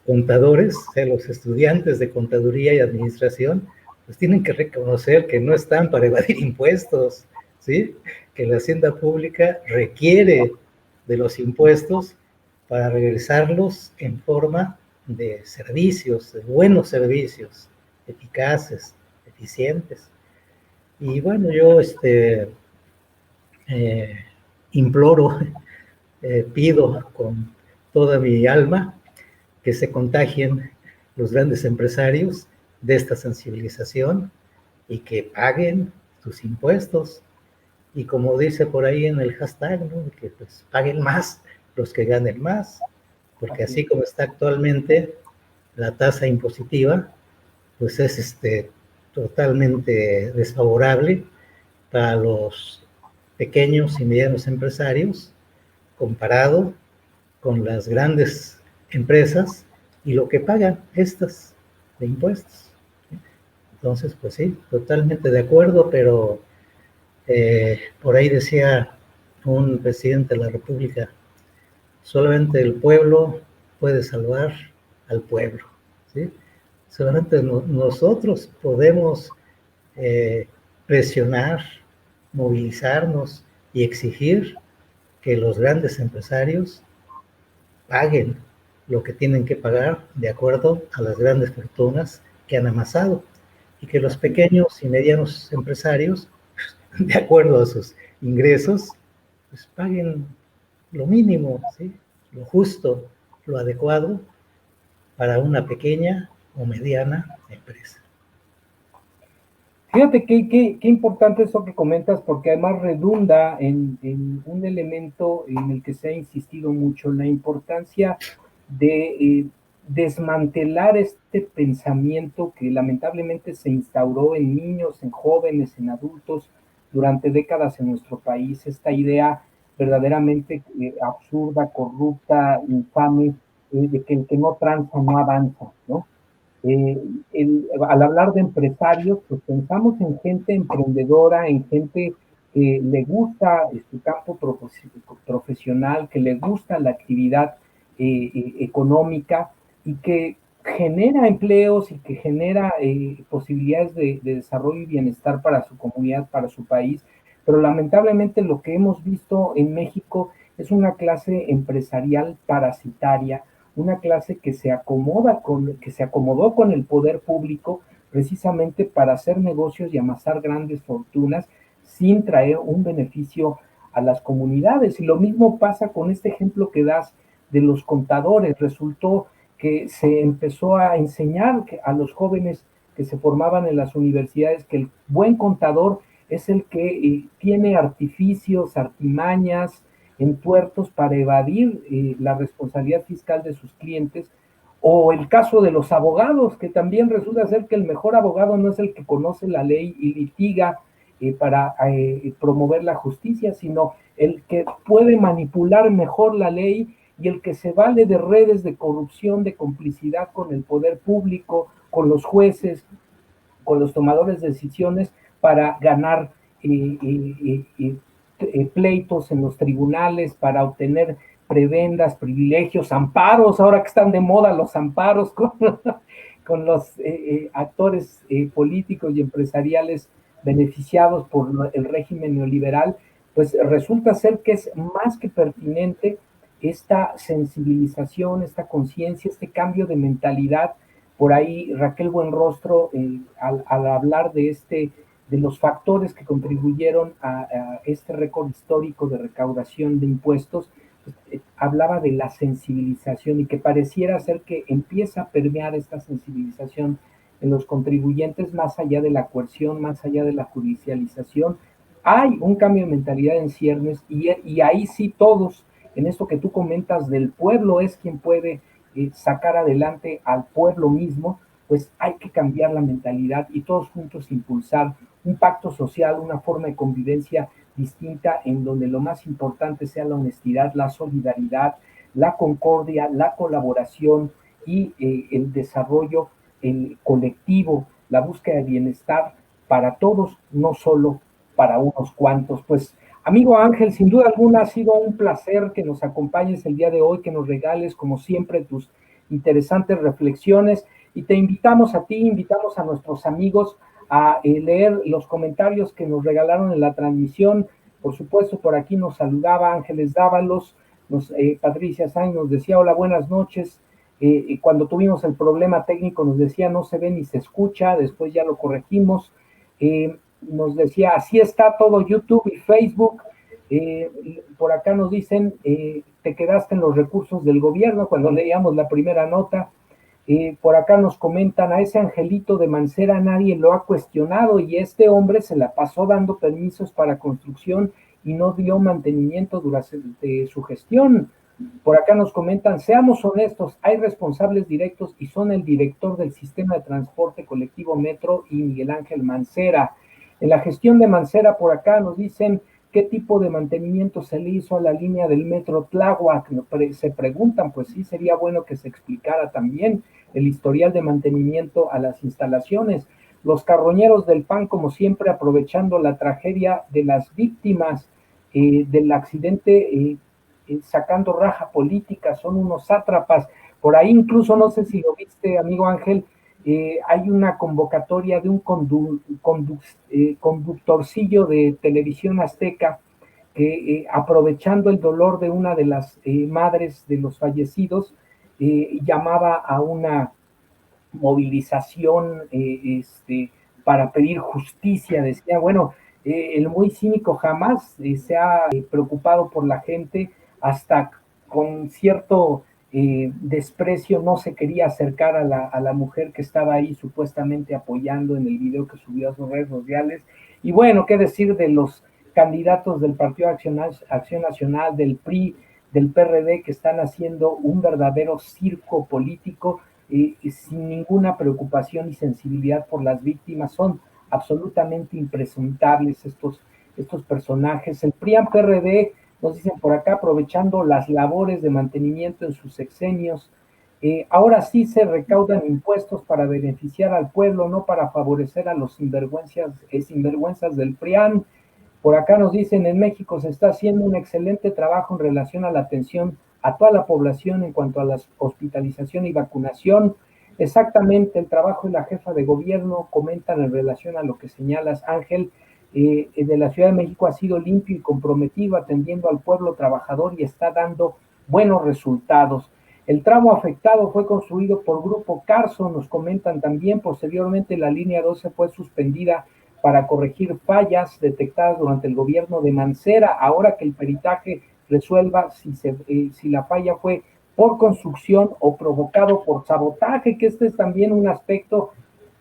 contadores, o sea, los estudiantes de contaduría y administración, pues tienen que reconocer que no están para evadir impuestos, ¿sí? Que la hacienda pública requiere de los impuestos para regresarlos en forma de servicios, de buenos servicios, eficaces, eficientes. Y bueno, yo imploro, pido con toda mi alma que se contagien los grandes empresarios de esta sensibilización y que paguen sus impuestos. Y como dice por ahí en el hashtag, ¿no?, que pues paguen más los que ganen más, porque así como está actualmente la tasa impositiva, pues es totalmente desfavorable para los pequeños y medianos empresarios comparado con las grandes empresas y lo que pagan estas de impuestos. Entonces, pues sí, totalmente de acuerdo, pero por ahí decía un presidente de la República, solamente el pueblo puede salvar al pueblo, ¿sí? Solamente nosotros podemos presionar, movilizarnos y exigir que los grandes empresarios paguen lo que tienen que pagar de acuerdo a las grandes fortunas que han amasado y que los pequeños y medianos empresarios, de acuerdo a sus ingresos, pues paguen lo mínimo, ¿sí? Lo justo, lo adecuado para una pequeña o mediana empresa. Fíjate qué importante eso que comentas, porque además redunda en un elemento en el que se ha insistido mucho, la importancia de desmantelar este pensamiento que lamentablemente se instauró en niños, en jóvenes, en adultos durante décadas en nuestro país, esta idea verdaderamente absurda, corrupta, infame, de que el que no tranza no avanza, ¿no? Al hablar de empresarios, pues pensamos en gente emprendedora, en gente que le gusta su campo profesional, que le gusta la actividad económica y que genera empleos y que genera posibilidades de desarrollo y bienestar para su comunidad, para su país. Pero lamentablemente lo que hemos visto en México es una clase empresarial parasitaria, una clase que se acomodó con el poder público precisamente para hacer negocios y amasar grandes fortunas sin traer un beneficio a las comunidades. Y lo mismo pasa con este ejemplo que das de los contadores. Resultó que se empezó a enseñar a los jóvenes que se formaban en las universidades que el buen contador es el que tiene artificios, artimañas, entuertos para evadir la responsabilidad fiscal de sus clientes, o el caso de los abogados, que también resulta ser que el mejor abogado no es el que conoce la ley y litiga para promover la justicia, sino el que puede manipular mejor la ley y el que se vale de redes de corrupción, de complicidad con el poder público, con los jueces, con los tomadores de decisiones para ganar pleitos en los tribunales, para obtener prebendas, privilegios, amparos, ahora que están de moda los amparos con los actores políticos y empresariales beneficiados por el régimen neoliberal, pues resulta ser que es más que pertinente esta sensibilización, esta conciencia, este cambio de mentalidad. Por ahí Raquel Buenrostro, al hablar de los factores que contribuyeron a este récord histórico de recaudación de impuestos, pues, hablaba de la sensibilización y que pareciera ser que empieza a permear esta sensibilización en los contribuyentes más allá de la coerción, más allá de la judicialización. Hay un cambio de mentalidad en ciernes y ahí sí todos, en esto que tú comentas del pueblo, es quien puede sacar adelante al pueblo mismo, pues hay que cambiar la mentalidad y todos juntos impulsar un pacto social, una forma de convivencia distinta en donde lo más importante sea la honestidad, la solidaridad, la concordia, la colaboración y el desarrollo colectivo, la búsqueda de bienestar para todos, no solo para unos cuantos. Pues, amigo Ángel, sin duda alguna ha sido un placer que nos acompañes el día de hoy, que nos regales, como siempre, tus interesantes reflexiones y te invitamos a ti, invitamos a nuestros amigos a leer los comentarios que nos regalaron en la transmisión. Por supuesto, por aquí nos saludaba Ángeles Dávalos, Patricia Sainz nos decía, hola, buenas noches. Cuando tuvimos el problema técnico nos decía, no se ve ni se escucha, después ya lo corregimos. Nos decía, así está todo YouTube y Facebook. Por acá nos dicen, te quedaste en los recursos del gobierno cuando leíamos la primera nota. Por acá nos comentan, a ese Angelito de Mancera nadie lo ha cuestionado y este hombre se la pasó dando permisos para construcción y no dio mantenimiento durante su gestión. Por acá nos comentan, seamos honestos, hay responsables directos y son el director del sistema de transporte colectivo Metro y Miguel Ángel Mancera. En la gestión de Mancera, por acá nos dicen qué tipo de mantenimiento se le hizo a la línea del Metro Tláhuac. Se preguntan, pues sí, sería bueno que se explicara también el historial de mantenimiento a las instalaciones. Los carroñeros del PAN, como siempre, aprovechando la tragedia de las víctimas del accidente, sacando raja política, son unos sátrapas. Por ahí incluso, no sé si lo viste, amigo Ángel, hay una convocatoria de un conductorcillo de Televisión Azteca que aprovechando el dolor de una de las madres de los fallecidos, llamaba a una movilización para pedir justicia. Decía, bueno, el muy cínico jamás se ha preocupado por la gente, hasta con cierto desprecio no se quería acercar a la mujer que estaba ahí supuestamente apoyando en el video que subió a sus redes sociales. Y bueno, qué decir de los candidatos del Partido Acción Nacional, del PRI, del PRD, que están haciendo un verdadero circo político sin ninguna preocupación y sensibilidad por las víctimas. Son absolutamente impresentables estos personajes. El PRIAN-PRD, nos dicen por acá, aprovechando las labores de mantenimiento en sus sexenios, ahora sí se recaudan impuestos para beneficiar al pueblo, no para favorecer a los sinvergüenzas del PRIAN. Por acá nos dicen, en México se está haciendo un excelente trabajo en relación a la atención a toda la población en cuanto a la hospitalización y vacunación. Exactamente, el trabajo de la jefa de gobierno comentan en relación a lo que señalas, Ángel, de la Ciudad de México ha sido limpio y comprometido atendiendo al pueblo trabajador y está dando buenos resultados. El tramo afectado fue construido por Grupo Carso, nos comentan también. Posteriormente la línea 12 fue suspendida para corregir fallas detectadas durante el gobierno de Mancera. Ahora que el peritaje resuelva si la falla fue por construcción o provocado por sabotaje, que este es también un aspecto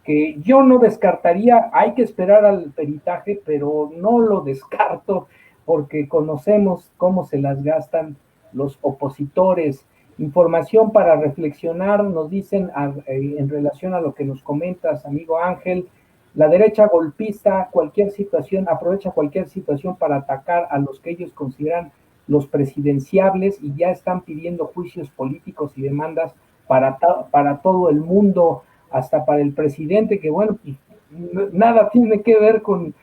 que yo no descartaría. Hay que esperar al peritaje, pero no lo descarto porque conocemos cómo se las gastan los opositores. Información para reflexionar, nos dicen en relación a lo que nos comentas, amigo Ángel. La derecha golpista aprovecha cualquier situación para atacar a los que ellos consideran los presidenciables y ya están pidiendo juicios políticos y demandas para todo el mundo, hasta para el presidente, que bueno, pues, nada tiene que ver con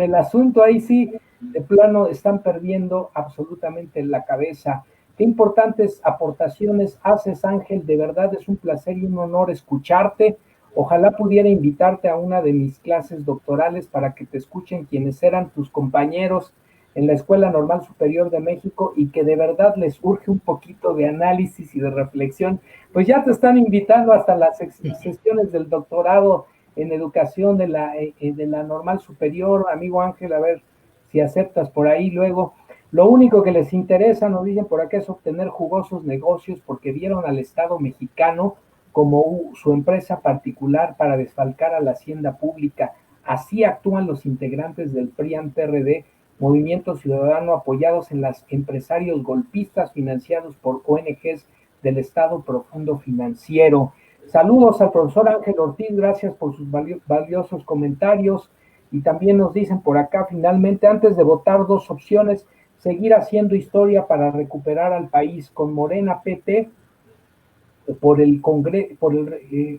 el asunto. Ahí sí, de plano, están perdiendo absolutamente la cabeza. Qué importantes aportaciones haces, Ángel, de verdad es un placer y un honor escucharte. Ojalá pudiera invitarte a una de mis clases doctorales para que te escuchen quienes eran tus compañeros en la Escuela Normal Superior de México y que de verdad les urge un poquito de análisis y de reflexión. Pues ya te están invitando hasta las sesiones del doctorado en educación de la Normal Superior, amigo Ángel, a ver si aceptas por ahí luego. Lo único que les interesa, nos dicen por acá, es obtener jugosos negocios porque vieron al Estado mexicano como su empresa particular para desfalcar a la hacienda pública. Así actúan los integrantes del PRIAN-PRD, Movimiento Ciudadano, apoyados en los empresarios golpistas financiados por ONGs del Estado Profundo Financiero. Saludos al profesor Ángel Ortiz, gracias por sus valiosos comentarios. Y también nos dicen por acá, finalmente, antes de votar, dos opciones: seguir haciendo historia para recuperar al país con Morena PT por el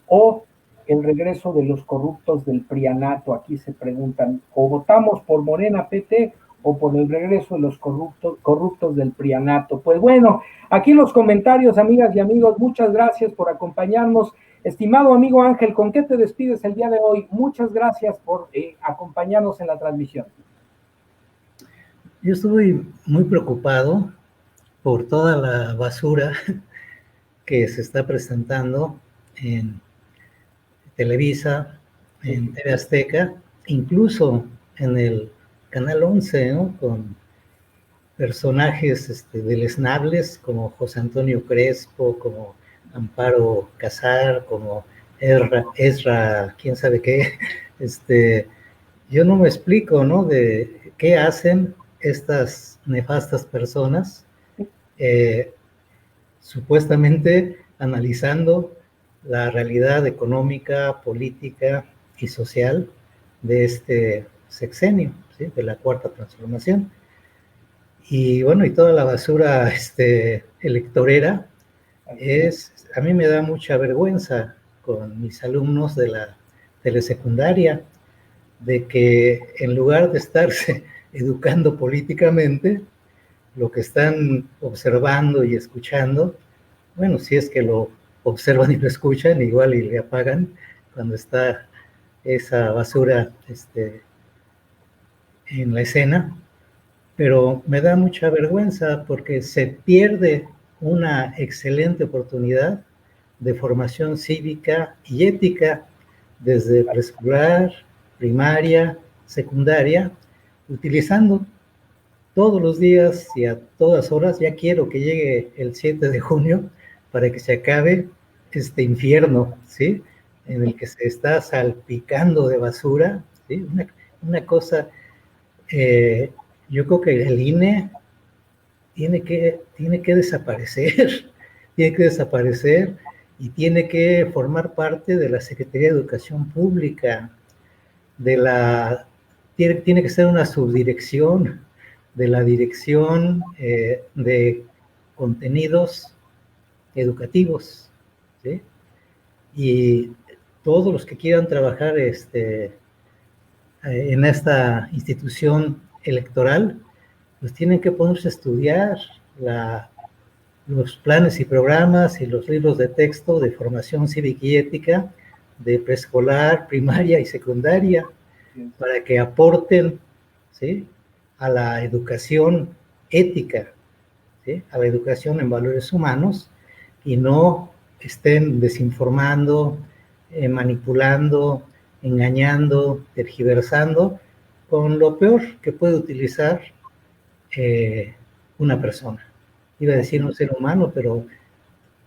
o el regreso de los corruptos del prianato. Aquí se preguntan, o votamos por Morena PT o por el regreso de los corruptos del prianato. Pues bueno, aquí los comentarios, amigas y amigos, muchas gracias por acompañarnos. Estimado amigo Ángel, ¿con qué te despides el día de hoy? Muchas gracias por acompañarnos en la transmisión. Yo estoy muy preocupado por toda la basura que se está presentando en Televisa, en TV Azteca, incluso en el Canal 11, ¿no? Con personajes deleznables como José Antonio Crespo, como Amparo Casar, como Ezra quién sabe qué. Yo no me explico, ¿no? De qué hacen estas nefastas personas. supuestamente analizando la realidad económica, política y social de este sexenio, ¿sí? De la Cuarta Transformación. Y bueno, y toda la basura electorera a mí me da mucha vergüenza con mis alumnos de la telesecundaria, de que en lugar de estarse educando políticamente, lo que están observando y escuchando, bueno, si es que lo observan y lo escuchan, igual y le apagan cuando está esa basura en la escena, pero me da mucha vergüenza porque se pierde una excelente oportunidad de formación cívica y ética desde preescolar, primaria, secundaria, utilizando todos los días y a todas horas. Ya quiero que llegue el 7 de junio para que se acabe este infierno, ¿sí? En el que se está salpicando de basura, ¿sí? Una cosa, yo creo que el INE tiene que desaparecer, tiene que desaparecer y tiene que formar parte de la Secretaría de Educación Pública, tiene que ser una subdirección de la Dirección de Contenidos Educativos, ¿sí? Y todos los que quieran trabajar en esta institución electoral, pues tienen que ponerse a estudiar los planes y programas y los libros de texto de formación cívica y ética de preescolar, primaria y secundaria, para que aporten, ¿sí?, a la educación ética, ¿sí?, a la educación en valores humanos, y no estén desinformando, manipulando, engañando, tergiversando, con lo peor que puede utilizar una persona. Iba a decir un ser humano, pero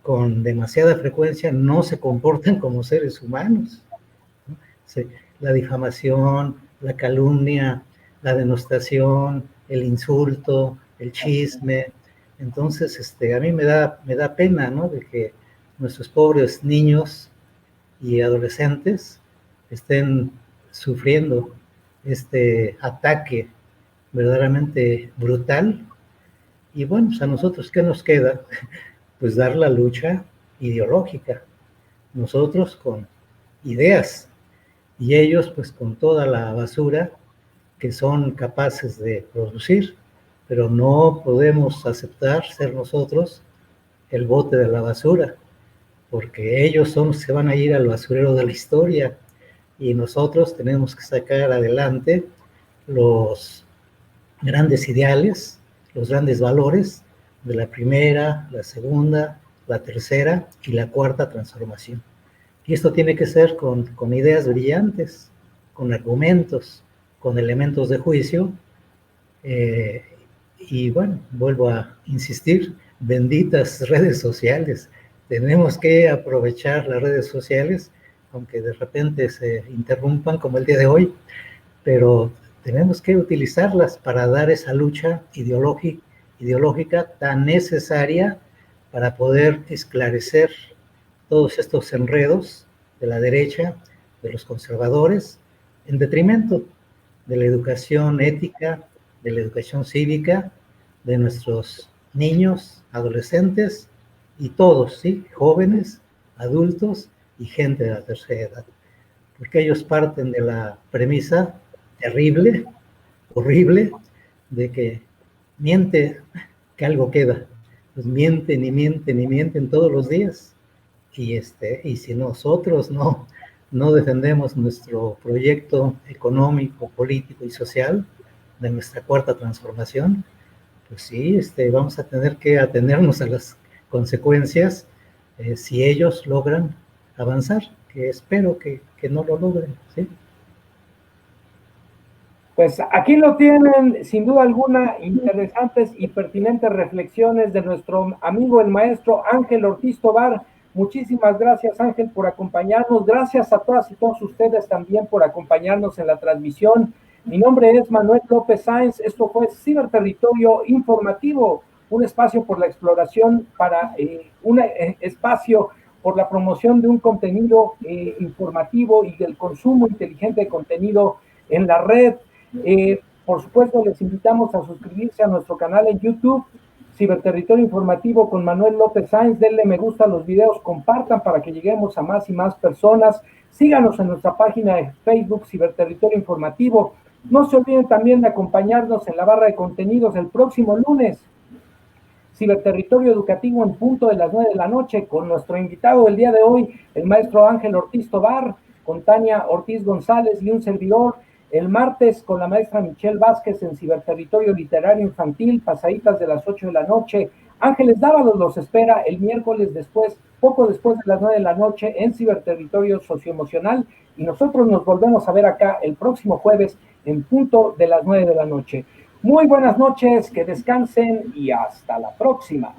con demasiada frecuencia no se comportan como seres humanos, ¿no? La difamación, la calumnia, la denostación, el insulto, el chisme. Entonces, a mí me da pena, ¿no?, de que nuestros pobres niños y adolescentes estén sufriendo este ataque verdaderamente brutal. Y bueno, pues a nosotros, ¿qué nos queda? Pues dar la lucha ideológica. Nosotros con ideas y ellos pues con toda la basura que son capaces de producir, pero no podemos aceptar ser nosotros el bote de la basura, porque ellos son los que van a ir al basurero de la historia y nosotros tenemos que sacar adelante los grandes ideales, los grandes valores de la primera, la segunda, la tercera y la cuarta transformación. Y esto tiene que ser con ideas brillantes, con argumentos, con elementos de juicio. Y bueno, vuelvo a insistir, benditas redes sociales. Tenemos que aprovechar las redes sociales, aunque de repente se interrumpan como el día de hoy, pero tenemos que utilizarlas para dar esa lucha ideológica tan necesaria para poder esclarecer todos estos enredos de la derecha, de los conservadores, en detrimento de la educación ética, de la educación cívica, de nuestros niños, adolescentes y todos, ¿sí?, jóvenes, adultos y gente de la tercera edad. Porque ellos parten de la premisa terrible, horrible, de que miente, que algo queda. Pues mienten y mienten y mienten todos los días. Y si nosotros no defendemos nuestro proyecto económico, político y social de nuestra cuarta transformación, pues sí, vamos a tener que atenernos a las consecuencias si ellos logran avanzar, que espero que no lo logren, ¿sí? Pues aquí lo tienen, sin duda alguna, interesantes y pertinentes reflexiones de nuestro amigo el maestro Ángel Ortiz Tobar. Muchísimas gracias, Ángel, por acompañarnos. Gracias a todas y todos ustedes también por acompañarnos en la transmisión. Mi nombre es Manuel López Sáenz. Esto fue Ciberterritorio Informativo. un espacio por la exploración, para un espacio por la promoción de un contenido informativo y del consumo inteligente de contenido en la red. Por supuesto, les invitamos a suscribirse a nuestro canal en YouTube, Ciberterritorio Informativo con Manuel López Sáenz. Denle me gusta a los videos, compartan para que lleguemos a más y más personas. Síganos en nuestra página de Facebook, Ciberterritorio Informativo. No se olviden también de acompañarnos en la barra de contenidos el próximo lunes, Ciberterritorio Educativo en punto de las 9 de la noche, con nuestro invitado del día de hoy, el maestro Ángel Ortiz Tobar, con Tania Ortiz González y un servidor. El martes con la maestra Michelle Vázquez en Ciberterritorio Literario Infantil, pasaditas de las 8 de la noche. Ángeles Dávalos los espera el miércoles después, poco después de las 9 de la noche, en Ciberterritorio Socioemocional, y nosotros nos volvemos a ver acá el próximo jueves en punto de las 9 de la noche. Muy buenas noches, que descansen y hasta la próxima.